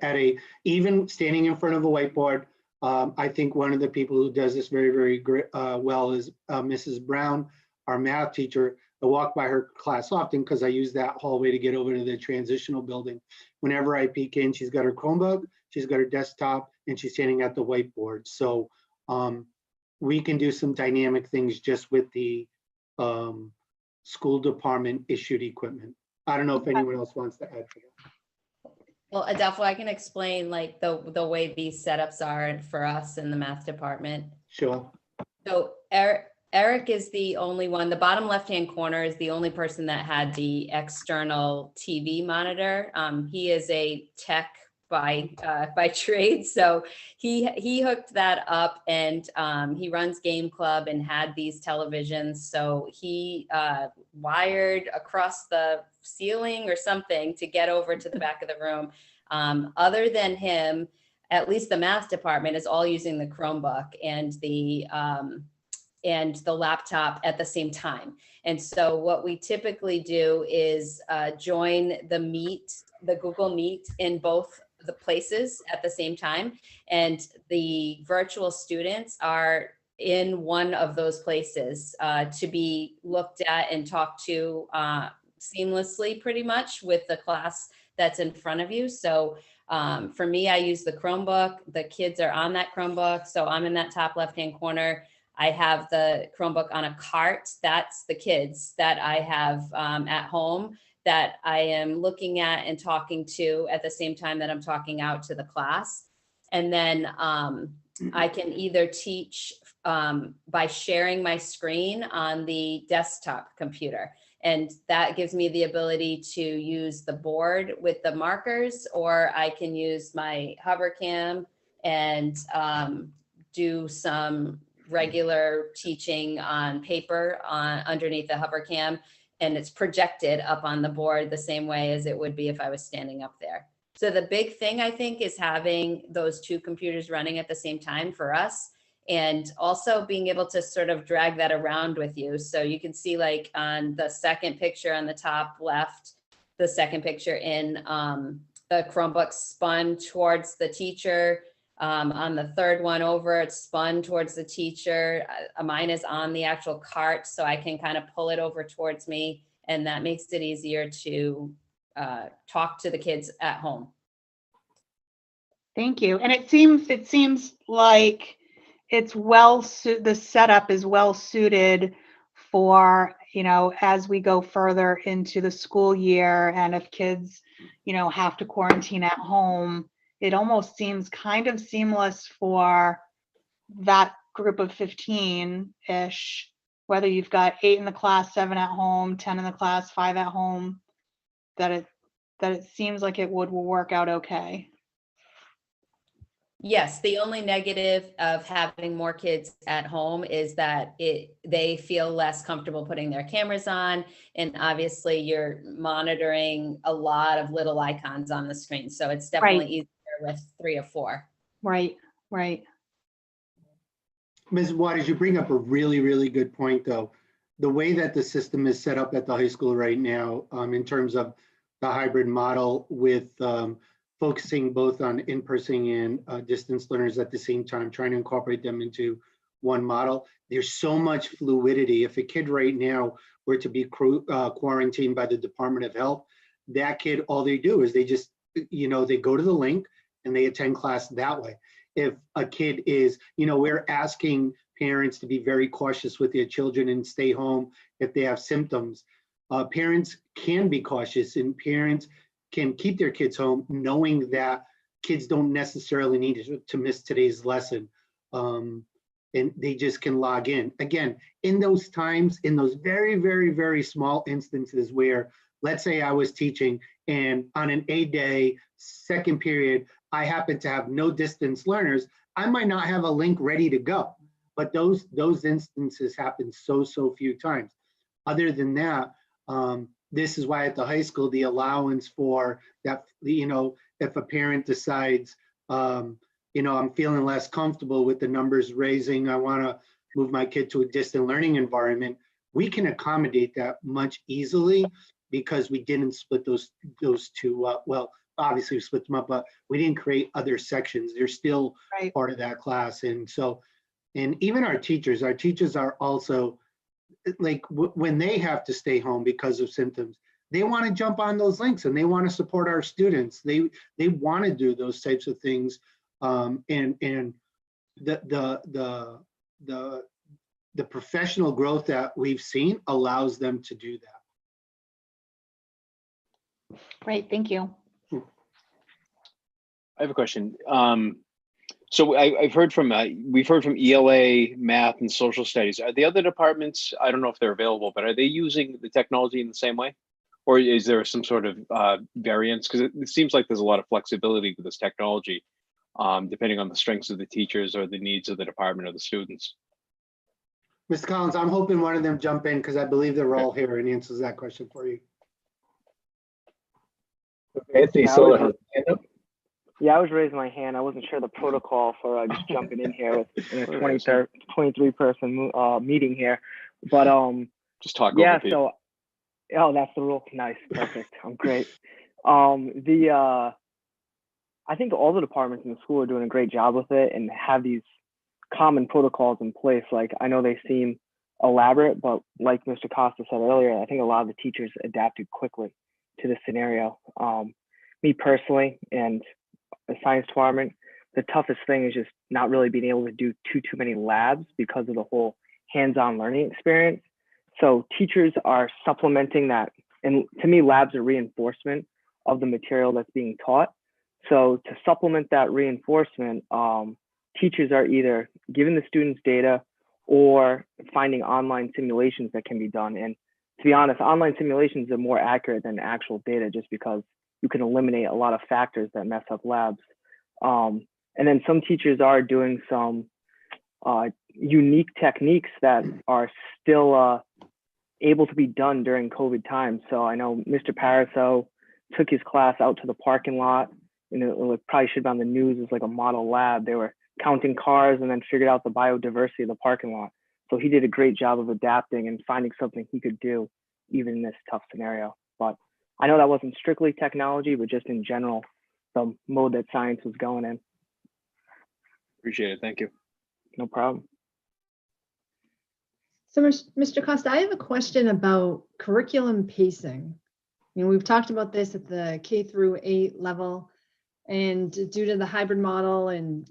even standing in front of a whiteboard. I think one of the people who does this very, very great, well is Mrs. Brown, our math teacher. I walk by her class often because I use that hallway to get over to the transitional building. Whenever I peek in, she's got her Chromebook, she's got her desktop, and she's standing at the whiteboard. So we can do some dynamic things just with the school department issued equipment. I don't know if anyone else wants to add to that. Well, Adolfo, I can explain like the way these setups are for us in the math department. Sure. So Eric is the only one, the bottom left-hand corner is the only person that had the external TV monitor. He is a tech by trade. So he hooked that up, and he runs Game Club and had these televisions. So he wired across the ceiling or something to get over to the back of the room. Other than him, at least the math department is all using the Chromebook and the laptop at the same time. And so what we typically do is join the Google Meet in both the places at the same time. And the virtual students are in one of those places to be looked at and talked to seamlessly pretty much with the class that's in front of you. So for me, I use the Chromebook. The kids are on that Chromebook. So I'm in that top left-hand corner. I have the Chromebook on a cart. That's the kids that I have at home that I am looking at and talking to at the same time that I'm talking out to the class. And then I can either teach by sharing my screen on the desktop computer. And that gives me the ability to use the board with the markers, or I can use my hover cam and do some regular teaching on paper underneath the hover cam. And it's projected up on the board the same way as it would be if I was standing up there. So the big thing, I think, is having those two computers running at the same time for us, and also being able to sort of drag that around with you. So you can see, like on the second picture on the top left, the second picture in the Chromebook spun towards the teacher. On the third one over, it's spun towards the teacher. Mine is on the actual cart, so I can kind of pull it over towards me, and that makes it easier to talk to the kids at home. Thank you. And it seems like it's the setup is well suited for, as we go further into the school year, and if kids, have to quarantine at home, it almost seems kind of seamless for that group of 15-ish, whether you've got 8 in the class, 7 at home, 10 in the class, 5 at home, that it seems like it will work out okay. Yes, the only negative of having more kids at home is that they feel less comfortable putting their cameras on, and obviously you're monitoring a lot of little icons on the screen, so it's definitely easier with 3 or 4. Right. Ms. Waters, you bring up a really, really good point, though. The way that the system is set up at the high school right now, in terms of the hybrid model with focusing both on in-person and distance learners at the same time, trying to incorporate them into one model. There's so much fluidity. If a kid right now were to be quarantined by the Department of Health, that kid, all they do is they just, they go to the link and they attend class that way. If a kid is, we're asking parents to be very cautious with their children and stay home if they have symptoms. Parents can be cautious, and parents can keep their kids home knowing that kids don't necessarily need to miss today's lesson. And they just can log in. Again, in those times, in those very, very, very small instances where, let's say I was teaching and on an A-day, second period, I happen to have no distance learners, I might not have a link ready to go. But those instances happen so few times. Other than that, this is why at the high school, the allowance for that, if a parent decides, I'm feeling less comfortable with the numbers raising, I want to move my kid to a distant learning environment, we can accommodate that much easily because we didn't split those two up. Well, obviously we split them up, but we didn't create other sections. They're still part of that class. And so, and even our teachers are also, like when they have to stay home because of symptoms, they want to jump on those links and they want to support our students. They want to do those types of things, and the professional growth that we've seen allows them to do that. Great, thank you. I have a question. So we've heard from ELA, math, and social studies. Are the other departments, I don't know if they're available, but are they using the technology in the same way? Or is there some sort of variance? Because it seems like there's a lot of flexibility with this technology, depending on the strengths of the teachers or the needs of the department or the students. Mr. Collins, I'm hoping one of them jump in because I believe they're all here and answers that question for you. Anthony Sola has his hand up. Yeah, I was raising my hand. I wasn't sure the protocol for just jumping in here in a 23 person meeting here, but just talk. Yeah, over people. So that's the rule. Nice, perfect. I'm great. I think all the departments in the school are doing a great job with it and have these common protocols in place. Like, I know they seem elaborate, but like Mr. Costa said earlier, I think a lot of the teachers adapted quickly to the scenario. Me personally, and the science department, the toughest thing is just not really being able to do too many labs because of the whole hands-on learning experience. So teachers are supplementing that. And to me, labs are reinforcement of the material that's being taught. So to supplement that reinforcement, teachers are either giving the students data or finding online simulations that can be done. And to be honest, online simulations are more accurate than actual data just because you can eliminate a lot of factors that mess up labs. And then some teachers are doing some unique techniques that are still able to be done during COVID times. So I know Mr. Pariseau took his class out to the parking lot, and it probably should be on the news as like a model lab. They were counting cars and then figured out the biodiversity of the parking lot. So he did a great job of adapting and finding something he could do even in this tough scenario. But I know that wasn't strictly technology, but just in general, the mode that science was going in. Appreciate it. Thank you. No problem. So, Mr. Costa, I have a question about curriculum pacing. We've talked about this at the K through 8 level, and due to the hybrid model and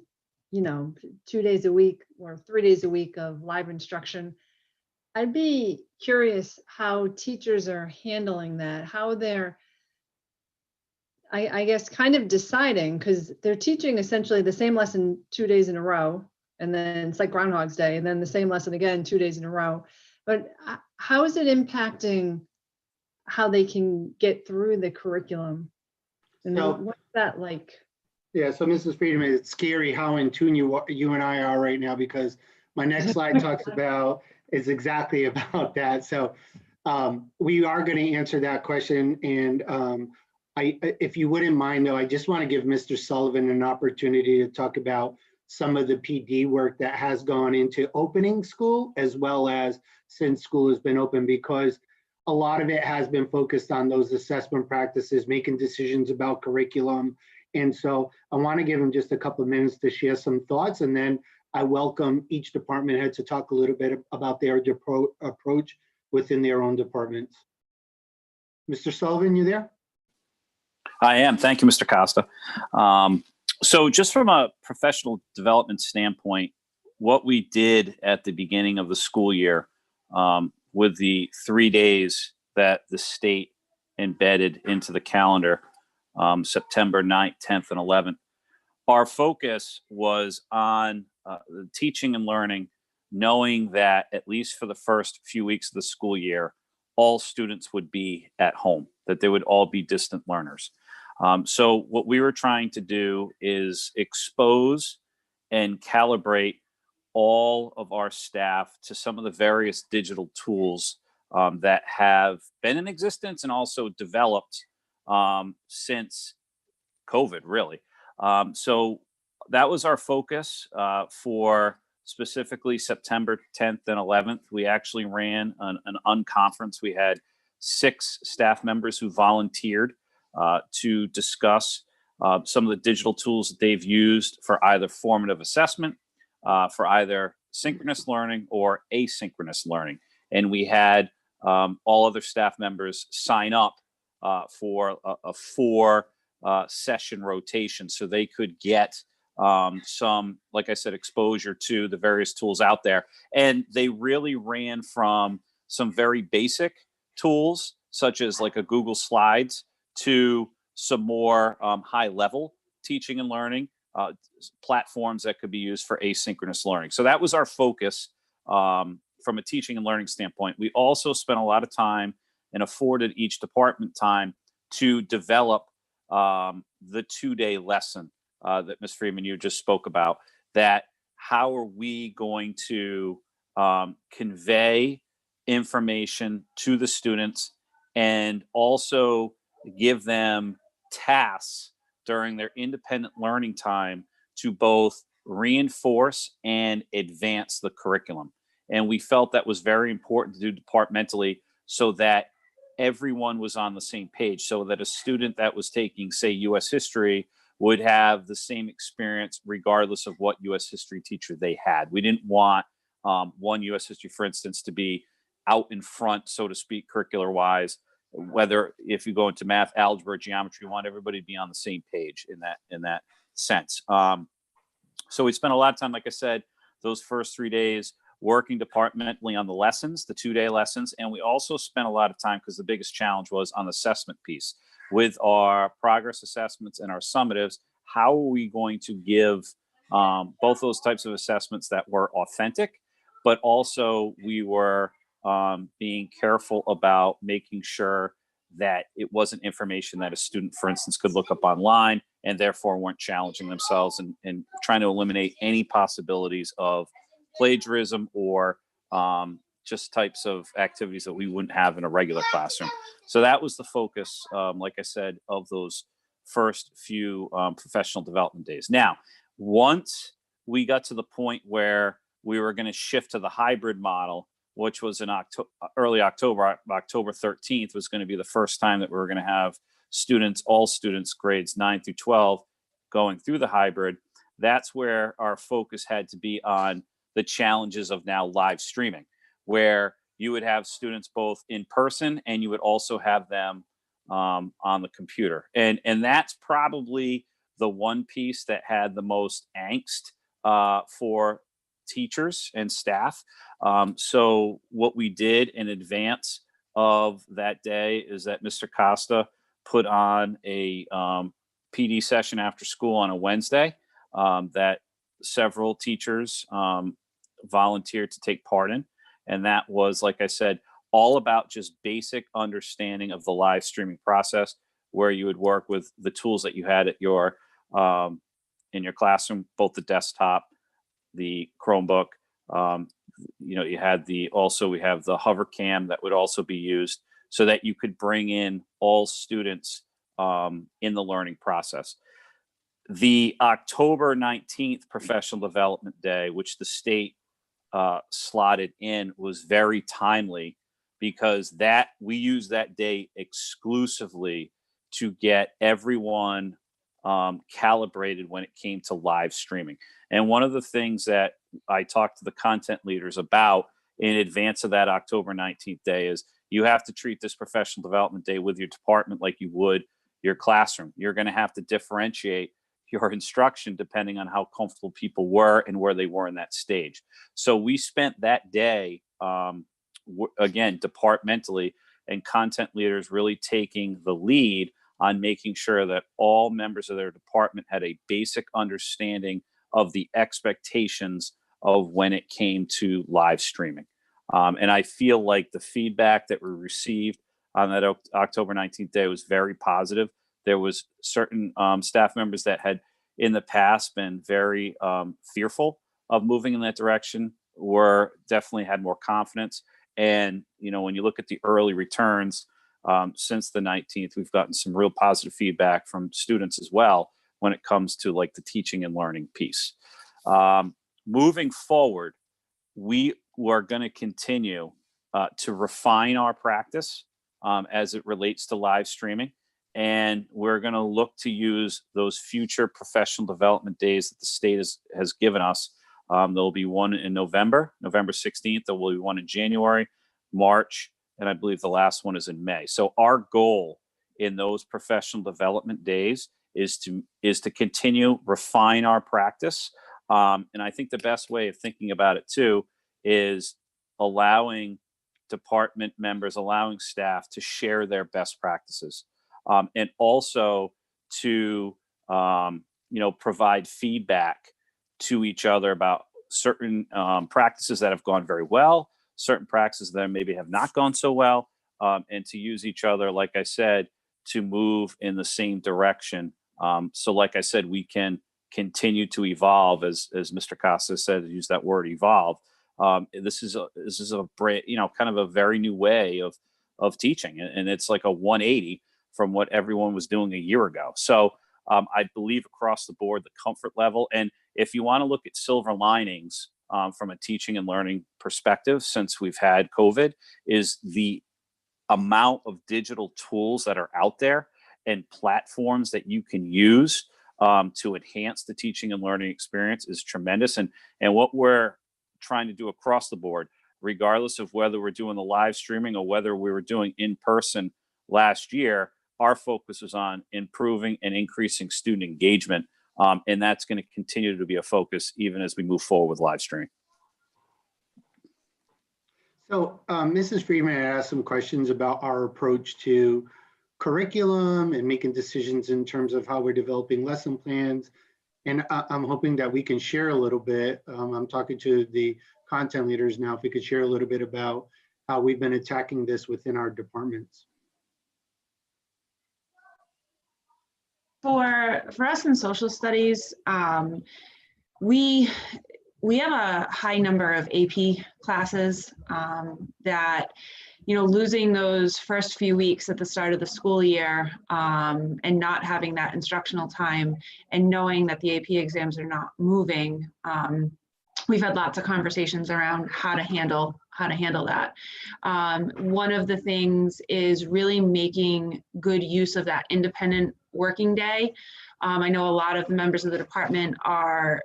2 days a week or 3 days a week of live instruction, I'd be curious how teachers are handling that, how they're, I guess, kind of deciding, because they're teaching essentially the same lesson 2 days in a row, and then it's like Groundhog's Day, and then the same lesson again 2 days in a row. But how is it impacting how they can get through the curriculum? And what's that like? Yeah, so Mrs. Friedman, it's scary how in tune you and I are right now, because my next slide talks about is exactly about that. So we are going to answer that question. And if you wouldn't mind, though, I just want to give Mr. Sullivan an opportunity to talk about some of the PD work that has gone into opening school, as well as since school has been open, because a lot of it has been focused on those assessment practices, making decisions about curriculum. And so I want to give him just a couple of minutes to share some thoughts, and then I welcome each department head to talk a little bit about their approach within their own departments. Mr. Sullivan, you there? I am. Thank you, Mr. Costa. So just from a professional development standpoint, what we did at the beginning of the school year with the 3 days that the state embedded into the calendar, September 9th, 10th, and 11th, our focus was on the teaching and learning, knowing that at least for the first few weeks of the school year, all students would be at home, that they would all be distant learners. So what we were trying to do is expose and calibrate all of our staff to some of the various digital tools that have been in existence and also developed since COVID, really. So that was our focus for specifically September 10th and 11th. We actually ran an unconference. We had 6 staff members who volunteered to discuss some of the digital tools that they've used for either formative assessment, for either synchronous learning or asynchronous learning. And we had all other staff members sign up for a 4 session rotation, so they could get some, like I said, exposure to the various tools out there. And they really ran from some very basic tools, such as like a Google Slides, to some more high level teaching and learning platforms that could be used for asynchronous learning. So that was our focus from a teaching and learning standpoint. We also spent a lot of time and afforded each department time to develop the 2-day lesson that Ms. Freeman, you just spoke about, that how are we going to convey information to the students and also give them tasks during their independent learning time to both reinforce and advance the curriculum. And we felt that was very important to do departmentally so that everyone was on the same page, so that a student that was taking, say, U.S. history would have the same experience regardless of what U.S. history teacher they had. We didn't want one U.S. history, for instance, to be out in front, so to speak, curricular-wise. Whether if you go into math, algebra, geometry, you want everybody to be on the same page in that sense. So we spent a lot of time, like I said, those first 3 days working departmentally on the lessons, the 2-day lessons. And we also spent a lot of time, because the biggest challenge was on the assessment piece. With our progress assessments and our summatives, how are we going to give both those types of assessments that were authentic, but also we were being careful about making sure that it wasn't information that a student, for instance, could look up online and therefore weren't challenging themselves, and trying to eliminate any possibilities of plagiarism or just types of activities that we wouldn't have in a regular classroom. So that was the focus, like I said, of those first few professional development days. Now, once we got to the point where we were going to shift to the hybrid model, which was in early October, October 13th was going to be the first time that we were going to have all students grades 9 through 12 going through the hybrid. That's where our focus had to be on the challenges of now live streaming, where you would have students both in person and you would also have them on the computer. And that's probably the one piece that had the most angst for teachers and staff. So what we did in advance of that day is that Mr. Costa put on a PD session after school on a Wednesday that several teachers volunteered to take part in. And that was, like I said, all about just basic understanding of the live streaming process, where you would work with the tools that you had at your in your classroom, both the desktop, the Chromebook. You had we have the hover cam that would also be used so that you could bring in all students in the learning process. The October 19th Professional Development Day, which the state slotted in, was very timely because we used that day exclusively to get everyone calibrated when it came to live streaming. And one of the things that I talked to the content leaders about in advance of that October 19th day is you have to treat this professional development day with your department like you would your classroom. You're going to have to differentiate your instruction depending on how comfortable people were and where they were in that stage. So we spent that day, again, departmentally, and content leaders really taking the lead on making sure that all members of their department had a basic understanding of the expectations of when it came to live streaming. And I feel like the feedback that we received on that October 19th day was very positive. There was certain staff members that had in the past been very fearful of moving in that direction, definitely had more confidence. And, when you look at the early returns since the 19th, we've gotten some real positive feedback from students as well when it comes to like the teaching and learning piece. Moving forward, we are going to continue to refine our practice as it relates to live streaming. And we're going to look to use those future professional development days that the state has given us. There'll be one in November 16th. There will be one in January, March, and I believe the last one is in May. So our goal in those professional development days is to continue refine our practice. And I think the best way of thinking about it too is allowing department members, allowing staff to share their best practices, and also to provide feedback to each other about certain practices that have gone very well, certain practices that maybe have not gone so well, and to use each other, like I said, to move in the same direction. So like I said, we can continue to evolve, as Mr. Costa said, use that word evolve. This is a kind of a very new way of teaching, and it's like a 180 from what everyone was doing a year ago. So I believe across the board, the comfort level, and if you want to look at silver linings from a teaching and learning perspective, since we've had COVID, is the amount of digital tools that are out there and platforms that you can use to enhance the teaching and learning experience is tremendous. And what we're trying to do across the board, regardless of whether we're doing the live streaming or whether we were doing in person last year, our focus is on improving and increasing student engagement. And that's going to continue to be a focus even as we move forward with live streaming. So Mrs. Friedman asked some questions about our approach to curriculum and making decisions in terms of how we're developing lesson plans. And I'm hoping that we can share a little bit. I'm talking to the content leaders now, if we could share a little bit about how we've been attacking this within our departments. For us in social studies, we have a high number of AP classes that, you know, losing those first few weeks at the start of the school year and not having that instructional time and knowing that the AP exams are not moving, we've had lots of conversations around how to handle that. One of the things is really making good use of that independent working day. I know a lot of the members of the department are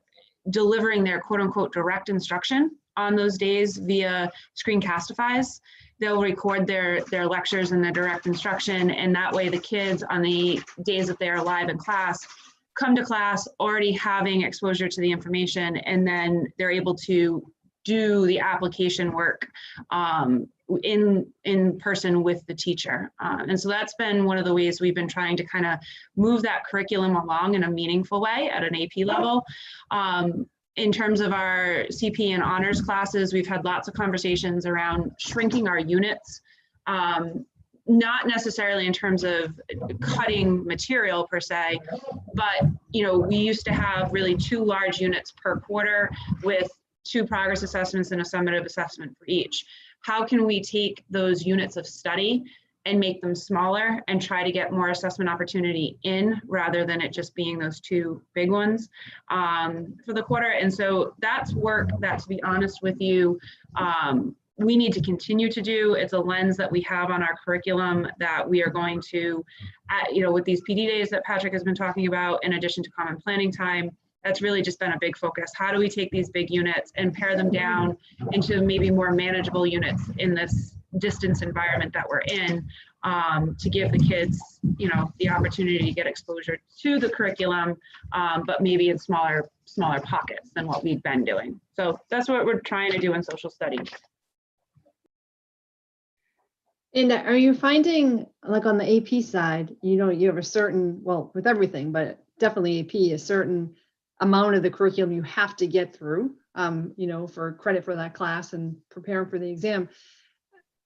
delivering their quote unquote direct instruction on those days via screencastifys. They'll record their lectures and their direct instruction, and that way the kids on the days that they're live in class come to class already having exposure to the information, and then they're able to do the application work in person with the teacher. And so that's been one of the ways we've been trying to kind of move that curriculum along in a meaningful way at an AP level. In terms of our CP and honors classes, we've had lots of conversations around shrinking our units, not necessarily in terms of cutting material per se, but you know, we used to have really 2 large units per quarter with 2 progress assessments and a summative assessment for each. How can we take those units of study and make them smaller and try to get more assessment opportunity in rather than it just being those 2 big ones for the quarter? And so that's work that, to be honest with you, we need to continue to do. It's a lens that we have on our curriculum that we are going to, you know, with these PD days that Patrick has been talking about, in addition to common planning time, that's really just been a big focus. How do we take these big units and pare them down into maybe more manageable units in this distance environment that we're in, to give the kids, you know, the opportunity to get exposure to the curriculum, but maybe in smaller pockets than what we've been doing. So that's what we're trying to do in social studies. And are you finding, like on the AP side, you know, you have a certain, well, with everything, but definitely AP, a certain amount of the curriculum you have to get through, you know, for credit for that class and preparing for the exam.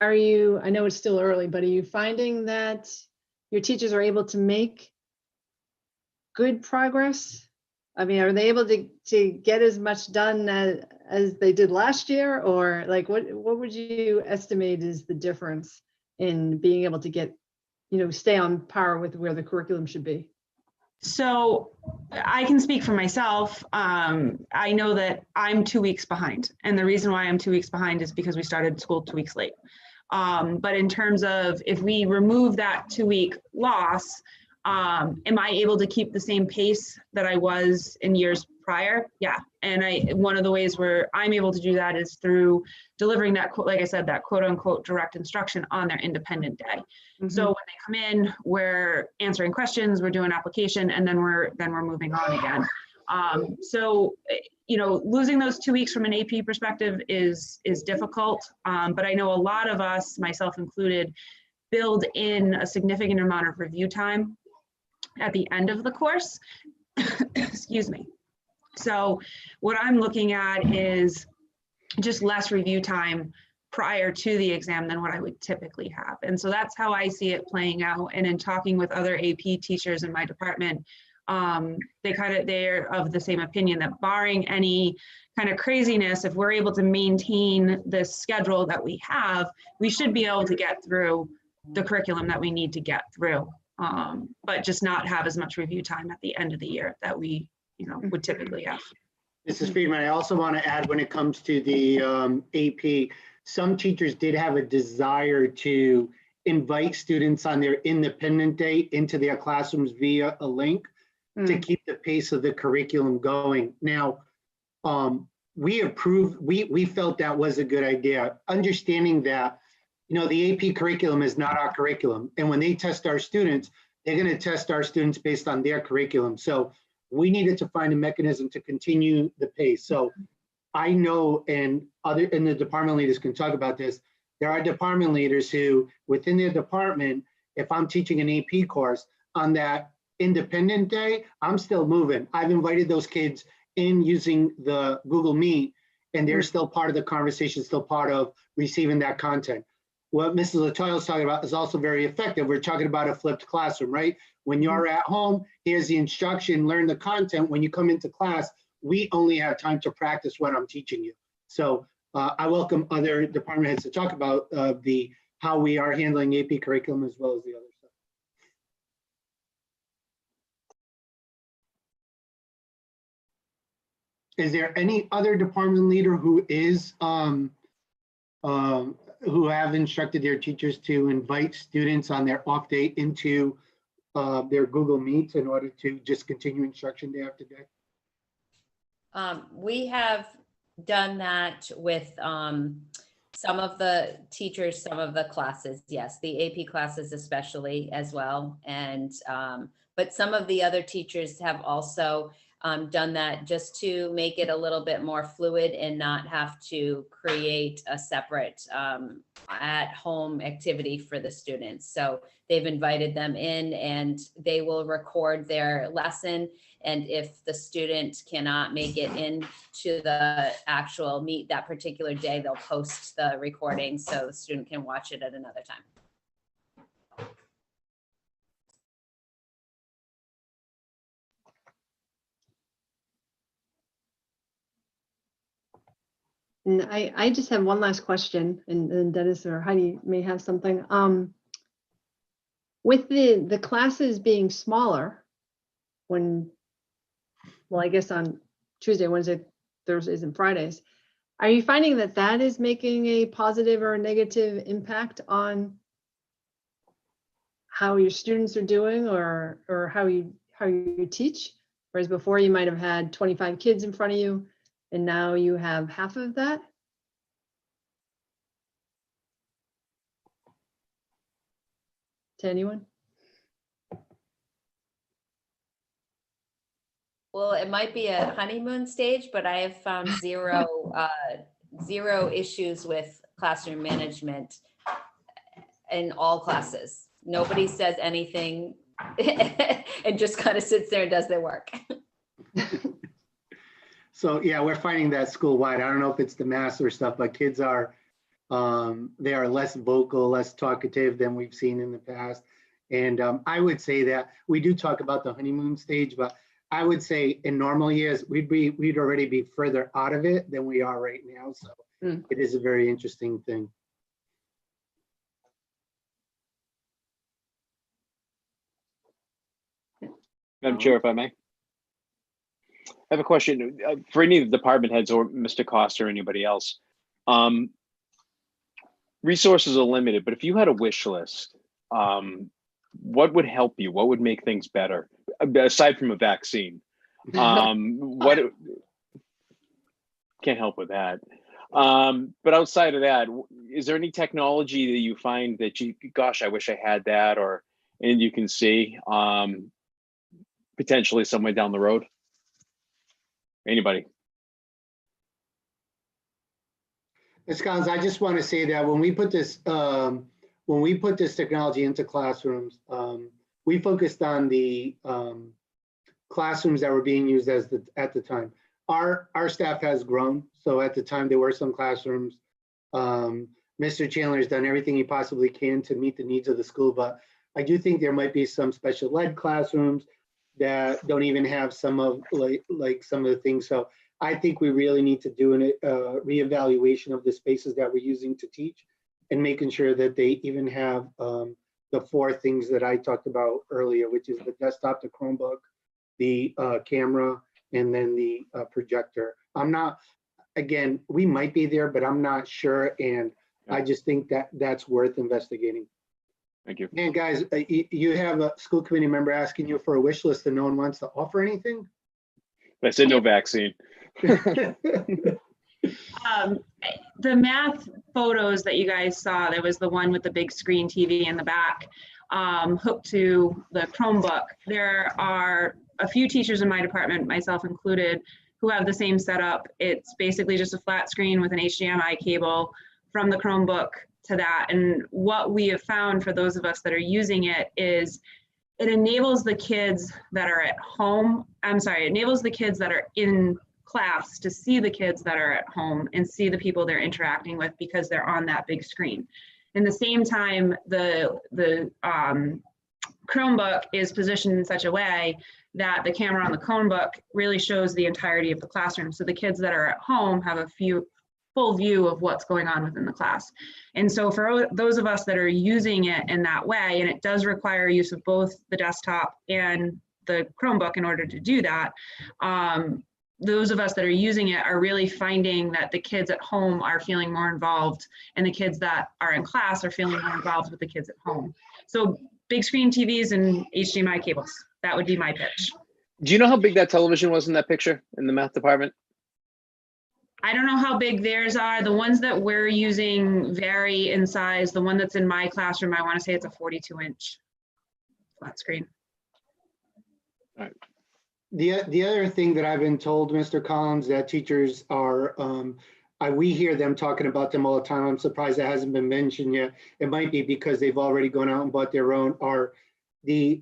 Are you, I know it's still early, but are you finding that your teachers are able to make good progress? I mean, are they able to get as much done as they did last year? Or like, what would you estimate is the difference in being able to get, you know, stay on par with where the curriculum should be? So I can speak for myself. I know that I'm 2 weeks behind. And the reason why I'm 2 weeks behind is because we started school 2 weeks late. But in terms of if we remove that 2-week loss, am I able to keep the same pace that I was in years prior? Yeah. And one of the ways where I'm able to do that is through delivering that, like I said, that quote unquote direct instruction on their independent day. Mm-hmm. So when they come in, we're answering questions, we're doing application, and then we're moving on again. So, you know, losing those 2 weeks from an AP perspective is difficult. But I know a lot of us, myself included, build in a significant amount of review time at the end of the course. Excuse me. So what I'm looking at is just less review time prior to the exam than what I would typically have. And so that's how I see it playing out. And in talking with other AP teachers in my department, they're of the same opinion that barring any kind of craziness, if we're able to maintain this schedule that we have, we should be able to get through the curriculum that we need to get through, but just not have as much review time at the end of the year that we, you know, would typically have. Mrs. Friedman, I also want to add, when it comes to the AP, some teachers did have a desire to invite students on their independent day into their classrooms via a link to keep the pace of the curriculum going. Now, we felt that was a good idea, understanding that, you know, the AP curriculum is not our curriculum. And when they test our students, they're going to test our students based on their curriculum. So we needed to find a mechanism to continue the pace. So I know, and the department leaders can talk about this, there are department leaders who, within their department, if I'm teaching an AP course, on that independent day, I'm still moving. I've invited those kids in using the Google Meet, and they're still part of the conversation, still part of receiving that content. What Mrs. Latoya is talking about is also very effective. We're talking about a flipped classroom, right? When you're at home, here's the instruction, learn the content. When you come into class, we only have time to practice what I'm teaching you. So I welcome other department heads to talk about how we are handling AP curriculum as well as the other stuff. Is there any other department leader who is who have instructed their teachers to invite students on their off day into their Google Meets in order to just continue instruction day after day? We have done that with some of the teachers, some of the classes, yes, the AP classes especially as well. And but some of the other teachers have also done that just to make it a little bit more fluid and not have to create a separate at-home activity for the students. So they've invited them in and they will record their lesson. And if the student cannot make it into the actual meet that particular day, they'll post the recording so the student can watch it at another time. And I just have one last question, and Dennis or Heidi may have something. With the classes being smaller, well, I guess on Tuesday, Wednesday, Thursdays, and Fridays, are you finding that that is making a positive or a negative impact on how your students are doing or how you teach? Whereas before you might have had 25 kids in front of you, and now you have half of that? To anyone? Well, it might be a honeymoon stage, but I have found zero issues with classroom management in all classes. Nobody says anything and just kind of sits there and does their work. So yeah, we're finding that school-wide. I don't know if it's the mass or stuff, but kids are, they are less vocal, less talkative than we've seen in the past. And I would say that we do talk about the honeymoon stage, but I would say in normal years, we'd already be further out of it than we are right now. So it is a very interesting thing. Madam Chair, if I may. I have a question for any of the department heads or Mr. Costa or anybody else. Resources are limited, but if you had a wish list, what would help you? What would make things better? Aside from a vaccine, what can't help with that. But outside of that, is there any technology that you find that gosh, I wish I had that, and you can see potentially somewhere down the road? Anybody? Ms. Collins, I just want to say that when we put this technology into classrooms, we focused on the classrooms that were being used at the time. Our staff has grown, so at the time there were some classrooms. Mr. Chandler has done everything he possibly can to meet the needs of the school, but I do think there might be some special ed classrooms that don't even have some of some of the things. So I think we really need to do a reevaluation of the spaces that we're using to teach and making sure that they even have the 4 things that I talked about earlier, which is the desktop, the Chromebook, the camera, and then the projector. Again, we might be there, but I'm not sure. And I just think that that's worth investigating. Thank you. And guys, you have a school committee member asking you for a wish list and no one wants to offer anything? I said no vaccine. The math photos that you guys saw, there was the one with the big screen TV in the back, hooked to the Chromebook. There are a few teachers in my department, myself included, who have the same setup. It's basically just a flat screen with an HDMI cable from the Chromebook to that. And what we have found for those of us that are using it is it enables the kids that are at home, it enables the kids that are in class to see the kids that are at home and see the people they're interacting with because they're on that big screen. In the same time, the Chromebook is positioned in such a way that the camera on the Chromebook really shows the entirety of the classroom. So the kids that are at home have a full view of what's going on within the class. And so for those of us that are using it in that way, and it does require use of both the desktop and the Chromebook in order to do that, those of us that are using it are really finding that the kids at home are feeling more involved and the kids that are in class are feeling more involved with the kids at home. So big screen TVs and HDMI cables, that would be my pitch. Do you know how big that television was in that picture in the math department? I don't know how big theirs are. The ones that we're using vary in size. The one that's in my classroom, I want to say it's a 42-inch flat screen. All right. The other thing that I've been told, Mr. Collins, that teachers are, we hear them talking about them all the time. I'm surprised that hasn't been mentioned yet. It might be because they've already gone out and bought their own, are the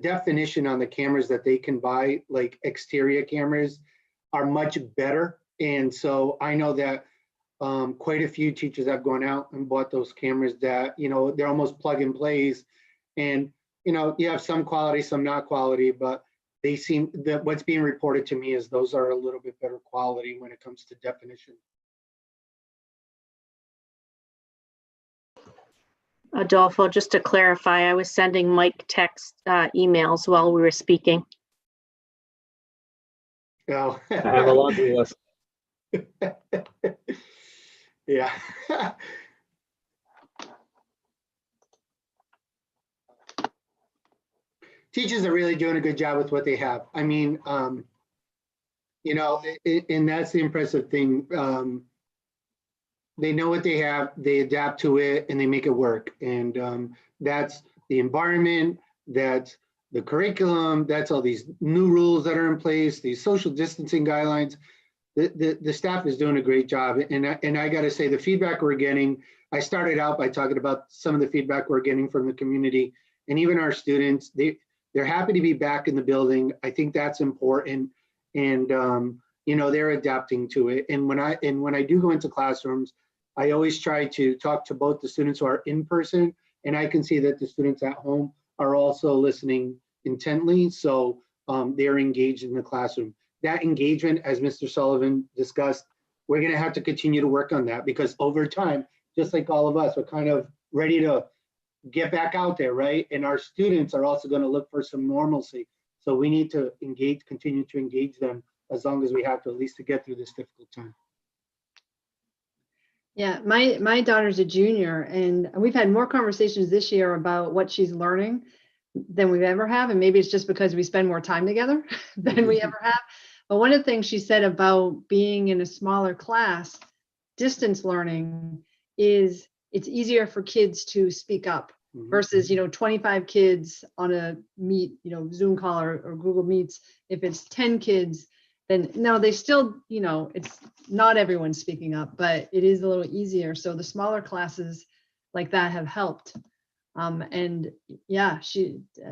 definition on the cameras that they can buy, like exterior cameras, are much better. And so I know that quite a few teachers have gone out and bought those cameras that, you know, they're almost plug and plays. And, you know, you have some quality, some not quality, but they seem that what's being reported to me is those are a little bit better quality when it comes to definition. Adolfo, just to clarify, I was sending Mike text emails while we were speaking. Oh, I have a laundry list. yeah. Teachers are really doing a good job with what they have. I mean, you know, and that's the impressive thing. They know what they have, they adapt to it, and they make it work. And that's the environment, that's the curriculum, that's all these new rules that are in place, these social distancing guidelines. The staff is doing a great job. And I got to say, the feedback we're getting, I started out by talking about some of the feedback we're getting from the community and even our students. They're happy to be back in the building. I think that's important. And, you know, they're adapting to it. And when I do go into classrooms, I always try to talk to both the students who are in person, and I can see that the students at home are also listening intently. So they're engaged in the classroom. That engagement, as Mr. Sullivan discussed, we're going to have to continue to work on that, because over time, just like all of us, we're kind of ready to get back out there, right? And our students are also going to look for some normalcy. So we need to continue to engage them as long as we have to, at least to get through this difficult time. Yeah, my daughter's a junior, and we've had more conversations this year about what she's learning than we've ever have. And maybe it's just because we spend more time together than we ever have. But one of the things she said about being in a smaller class, distance learning, is it's easier for kids to speak up versus, 25 kids on a meet, Zoom call or Google Meets. If it's 10 kids, then no, they still, it's not everyone speaking up, but it is a little easier. So the smaller classes like that have helped. And yeah,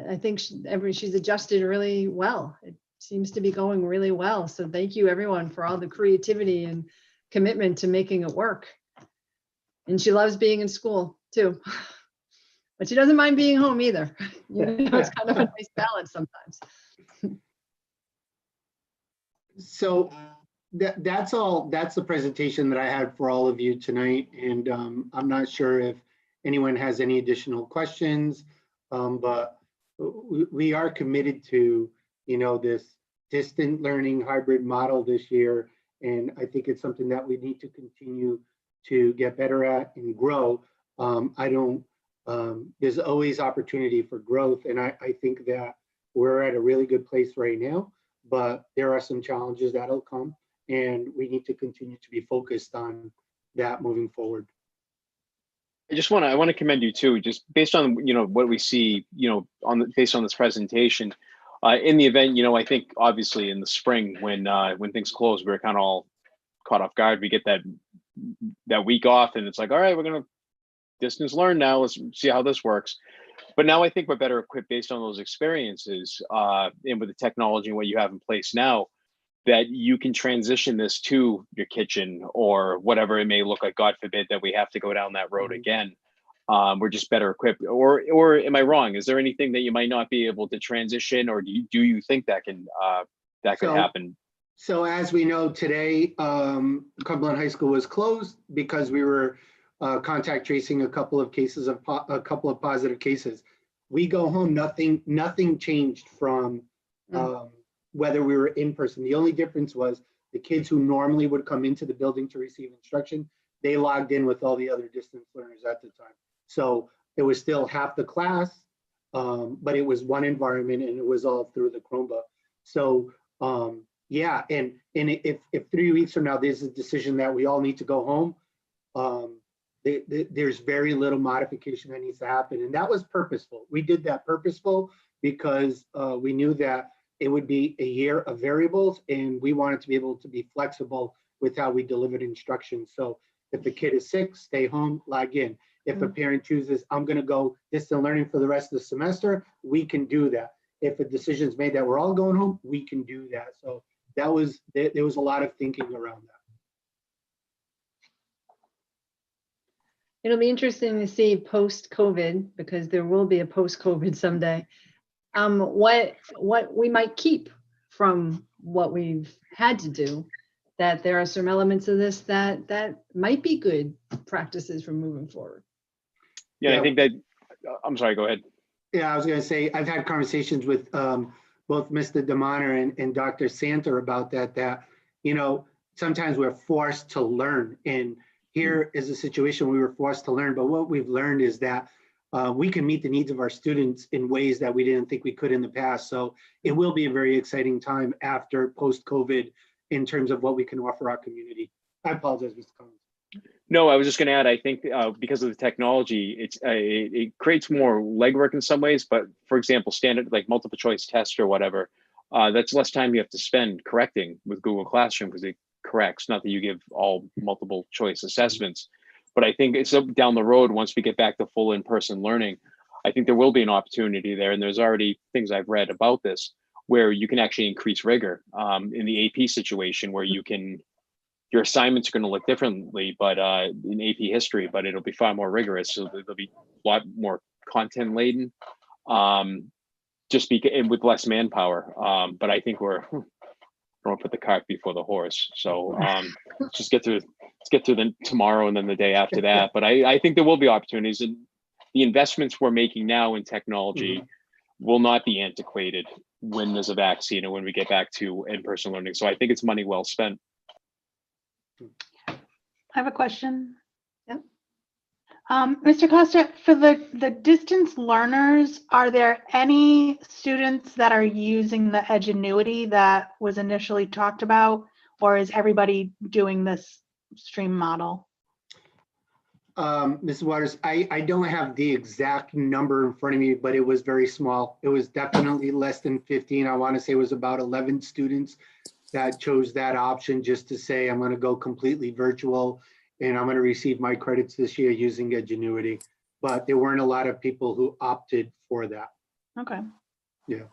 I think she's adjusted really well. It seems to be going really well. So thank you everyone for all the creativity and commitment to making it work. And she loves being in school too, but she doesn't mind being home either. It's kind of a nice balance sometimes. So that's all. That's the presentation that I had for all of you tonight. And I'm not sure if anyone has any additional questions, but we are committed to, this distant learning hybrid model this year. And I think it's something that we need to continue to get better at and grow. There's always opportunity for growth. And I think that we're at a really good place right now, but there are some challenges that'll come, and we need to continue to be focused on that moving forward. I want to commend you too, just based on, what we see, based on this presentation. In the event, I think obviously in the spring when things close, we're kind of all caught off guard. We get that week off, and it's like, all right, we're gonna distance learn now. Let's see how this works. But now I think we're better equipped based on those experiences, and with the technology and what you have in place now, that you can transition this to your kitchen or whatever it may look like. God forbid that we have to go down that road again. We're just better equipped. Or am I wrong? Is there anything that you might not be able to transition, or do you think that can could happen? So as we know today, Cumberland High School was closed because we were contact tracing a couple of positive cases. We go home, nothing changed from whether we were in person. The only difference was the kids who normally would come into the building to receive instruction, they logged in with all the other distance learners at the time. So it was still half the class, but it was one environment and it was all through the Chromebook. So yeah, and if 3 weeks from now there's a decision that we all need to go home, there's very little modification that needs to happen. And that was purposeful. We did that purposeful because we knew that it would be a year of variables and we wanted to be able to be flexible with how we delivered instruction. So if the kid is sick, stay home, log in. If a parent chooses, I'm gonna go distant learning for the rest of the semester, we can do that. If a decision is made that we're all going home, we can do that. So there was a lot of thinking around that. It'll be interesting to see post-COVID, because there will be a post-COVID someday. What we might keep from what we've had to do, that there are some elements of this that might be good practices for moving forward. Yeah, I think that, I'm sorry, go ahead. Yeah, I was going to say, I've had conversations with both Mr. DeMonter and Dr. Santer about that, you know, sometimes we're forced to learn. And here is a situation we were forced to learn. But what we've learned is that we can meet the needs of our students in ways that we didn't think we could in the past. So it will be a very exciting time after post-COVID in terms of what we can offer our community. I apologize, Mr. Collins. No, I was just going to add, I think because of the technology, it creates more legwork in some ways. But for example, standard like multiple choice tests or whatever, that's less time you have to spend correcting with Google Classroom because it corrects. Not that you give all multiple choice assessments, but I think it's down the road, once we get back to full in-person learning, I think there will be an opportunity there. And there's already things I've read about this where you can actually increase rigor in the AP situation, where you can, your assignments are going to look differently, but in AP history, but it'll be far more rigorous. So there'll be a lot more content laden, and with less manpower. But I think I don't want to put the cart before the horse. So let's get through the tomorrow and then the day after that. But I think there will be opportunities, and the investments we're making now in technology will not be antiquated when there's a vaccine and when we get back to in-person learning. So I think it's money well spent. I have a question. Yep. Mr. Costa, for the distance learners, are there any students that are using the Edgenuity that was initially talked about, or is everybody doing this stream model? Mrs. Waters, I don't have the exact number in front of me, but it was very small. It was definitely less than 15. I want to say it was about 11 students that chose that option, just to say, I'm going to go completely virtual and I'm going to receive my credits this year using Edgenuity. But there weren't a lot of people who opted for that. Okay. Yeah.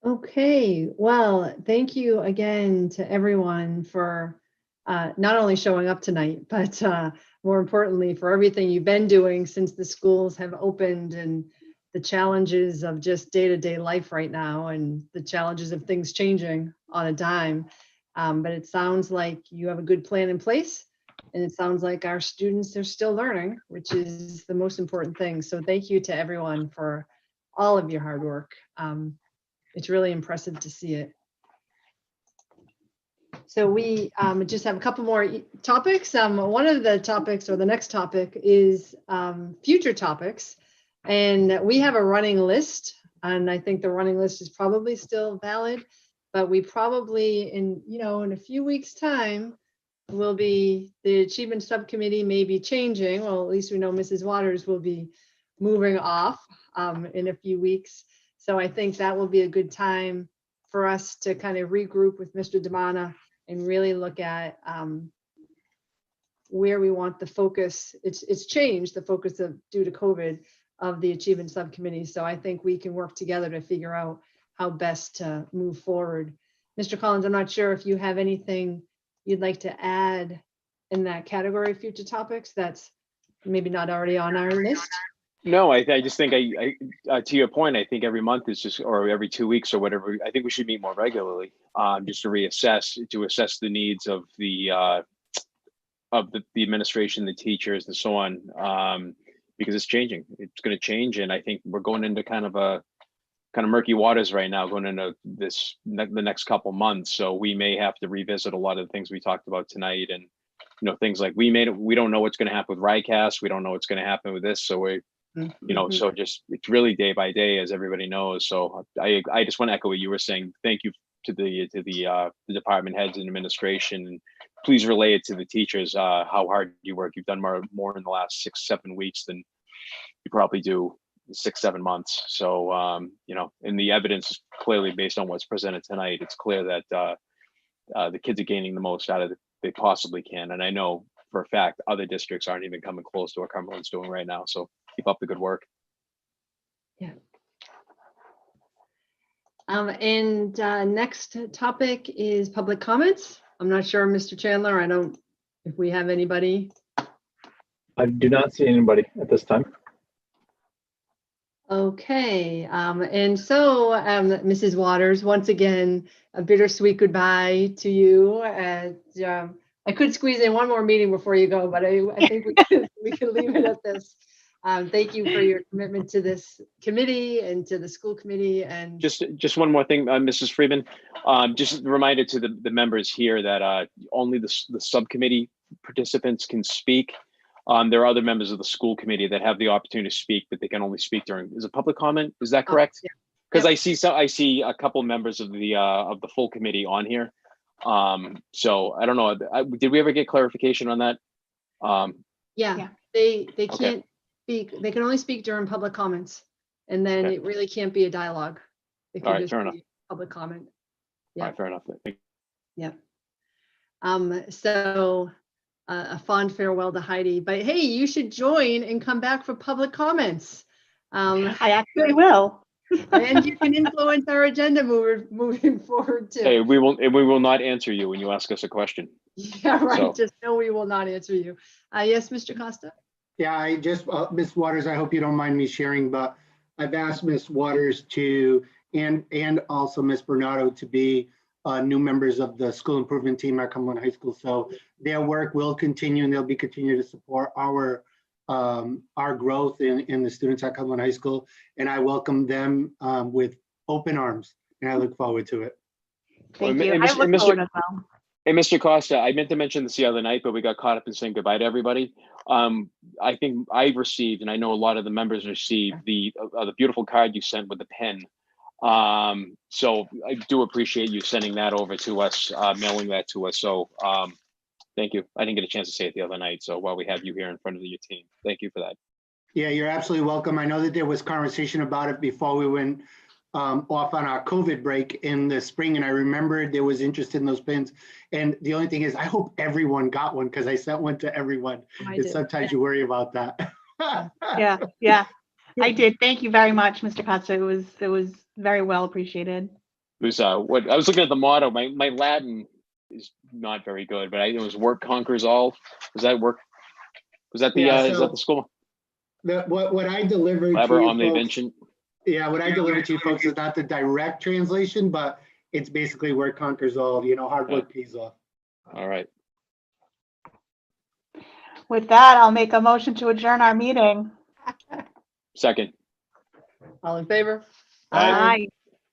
Okay, well, thank you again to everyone for not only showing up tonight, but more importantly, for everything you've been doing since the schools have opened, and the challenges of just day-to-day life right now, and the challenges of things changing on a dime. But it sounds like you have a good plan in place, and it sounds like our students are still learning, which is the most important thing. So thank you to everyone for all of your hard work. It's really impressive to see it. So we just have a couple more topics. One of the topics, or the next topic, is future topics. And we have a running list, and I think the running list is probably still valid, but we probably in a few weeks' time the achievement subcommittee may be changing. Well, at least we know Mrs. Waters will be moving off in a few weeks. So I think that will be a good time for us to kind of regroup with Mr. DeMonter and really look at where we want the focus. It's changed, the focus due to COVID, of the achievement subcommittee. So I think we can work together to figure out how best to move forward. Mr. Collins, I'm not sure if you have anything you'd like to add in that category of future topics that's maybe not already on our list. No, I just think to your point, I think every month is just, or every 2 weeks or whatever, I think we should meet more regularly, just to assess the needs of the administration, the teachers, and so on, because it's changing. It's going to change, and I think we're going into kind of murky waters right now, going into the next couple months. So we may have to revisit a lot of the things we talked about tonight, and things like we don't know what's going to happen with RICAS. We don't know what's going to happen with this. So so just it's really day by day, as everybody knows. So I just want to echo what you were saying. Thank you to the department heads and administration, and please relay it to the teachers how hard you work. You've done more in the last 6-7 weeks than you probably do 6-7 months. So and the evidence is clearly based on what's presented tonight. It's clear that the kids are gaining the most out of it they possibly can, and I know for a fact other districts aren't even coming close to what Cumberland's doing right now. So keep up the good work. Yeah. And next topic is public comments. I'm not sure, Mr. Chandler, if we have anybody. I do not see anybody at this time. Okay, and so Mrs. Waters, once again, a bittersweet goodbye to you. And I could squeeze in one more meeting before you go, but I think we can leave it at this. Thank you for your commitment to this committee and to the school committee. And just one more thing, Mrs. Freeman, just a reminder to the members here that only the subcommittee participants can speak. There are other members of the school committee that have the opportunity to speak, but they can only speak during. Is a public comment? Is that correct? Because I see a couple members of the full committee on here. So I don't know. Did we ever get clarification on that? Yeah. They can't speak. They can only speak during public comments, and then it really can't be a dialogue. It can just be public comment. Yeah. All right, fair enough. Yeah. So. A fond farewell to Heidi, but hey, you should join and come back for public comments. I actually will. And you can influence our agenda moving forward too. Hey, we will not answer you when you ask us a question. Yeah, right. So. Just know we will not answer you. Yes, Mr. Costa. Yeah, I just, Ms. Waters, I hope you don't mind me sharing, but I've asked Ms. Waters to, and also Ms. Bernardo to be new members of the school improvement team at Cumberland High School. So their work will continue, and they'll be continue to support our growth in the students at Cumberland High School. And I welcome them with open arms, and I look forward to it. Thank you. I look forward as well. Hey, Mr. Costa, I meant to mention this the other night, but we got caught up in saying goodbye to everybody. I think I've received, and I know a lot of the members received the beautiful card you sent with the pen. So I do appreciate you sending that over to us, mailing that to us. So thank you. I didn't get a chance to say it the other night. So while we have you here in front of your team, thank you for that. Yeah, you're absolutely welcome. I know that there was conversation about it before we went off on our COVID break in the spring, and I remembered there was interest in those pins. And the only thing is, I hope everyone got one, because I sent one to everyone. And sometimes you worry about that. Yeah. I did. Thank you very much, Mr. Costa. It was very well appreciated. It was what I was looking at the motto. My Latin is not very good, but it was "Work conquers all." Was that work? Was that the is that the school? What I delivered to you folks, what I delivered to you folks is not the direct translation, but it's basically "Work conquers all." Hard work pays off. All right. With that, I'll make a motion to adjourn our meeting. Second. All in favor? Aye.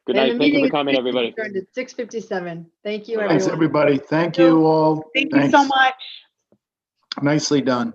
Good night. Thank you for coming, everybody. Turned at 6:57. Thank you, Thanks, everybody. Thank you all. Thank you so much. Nicely done.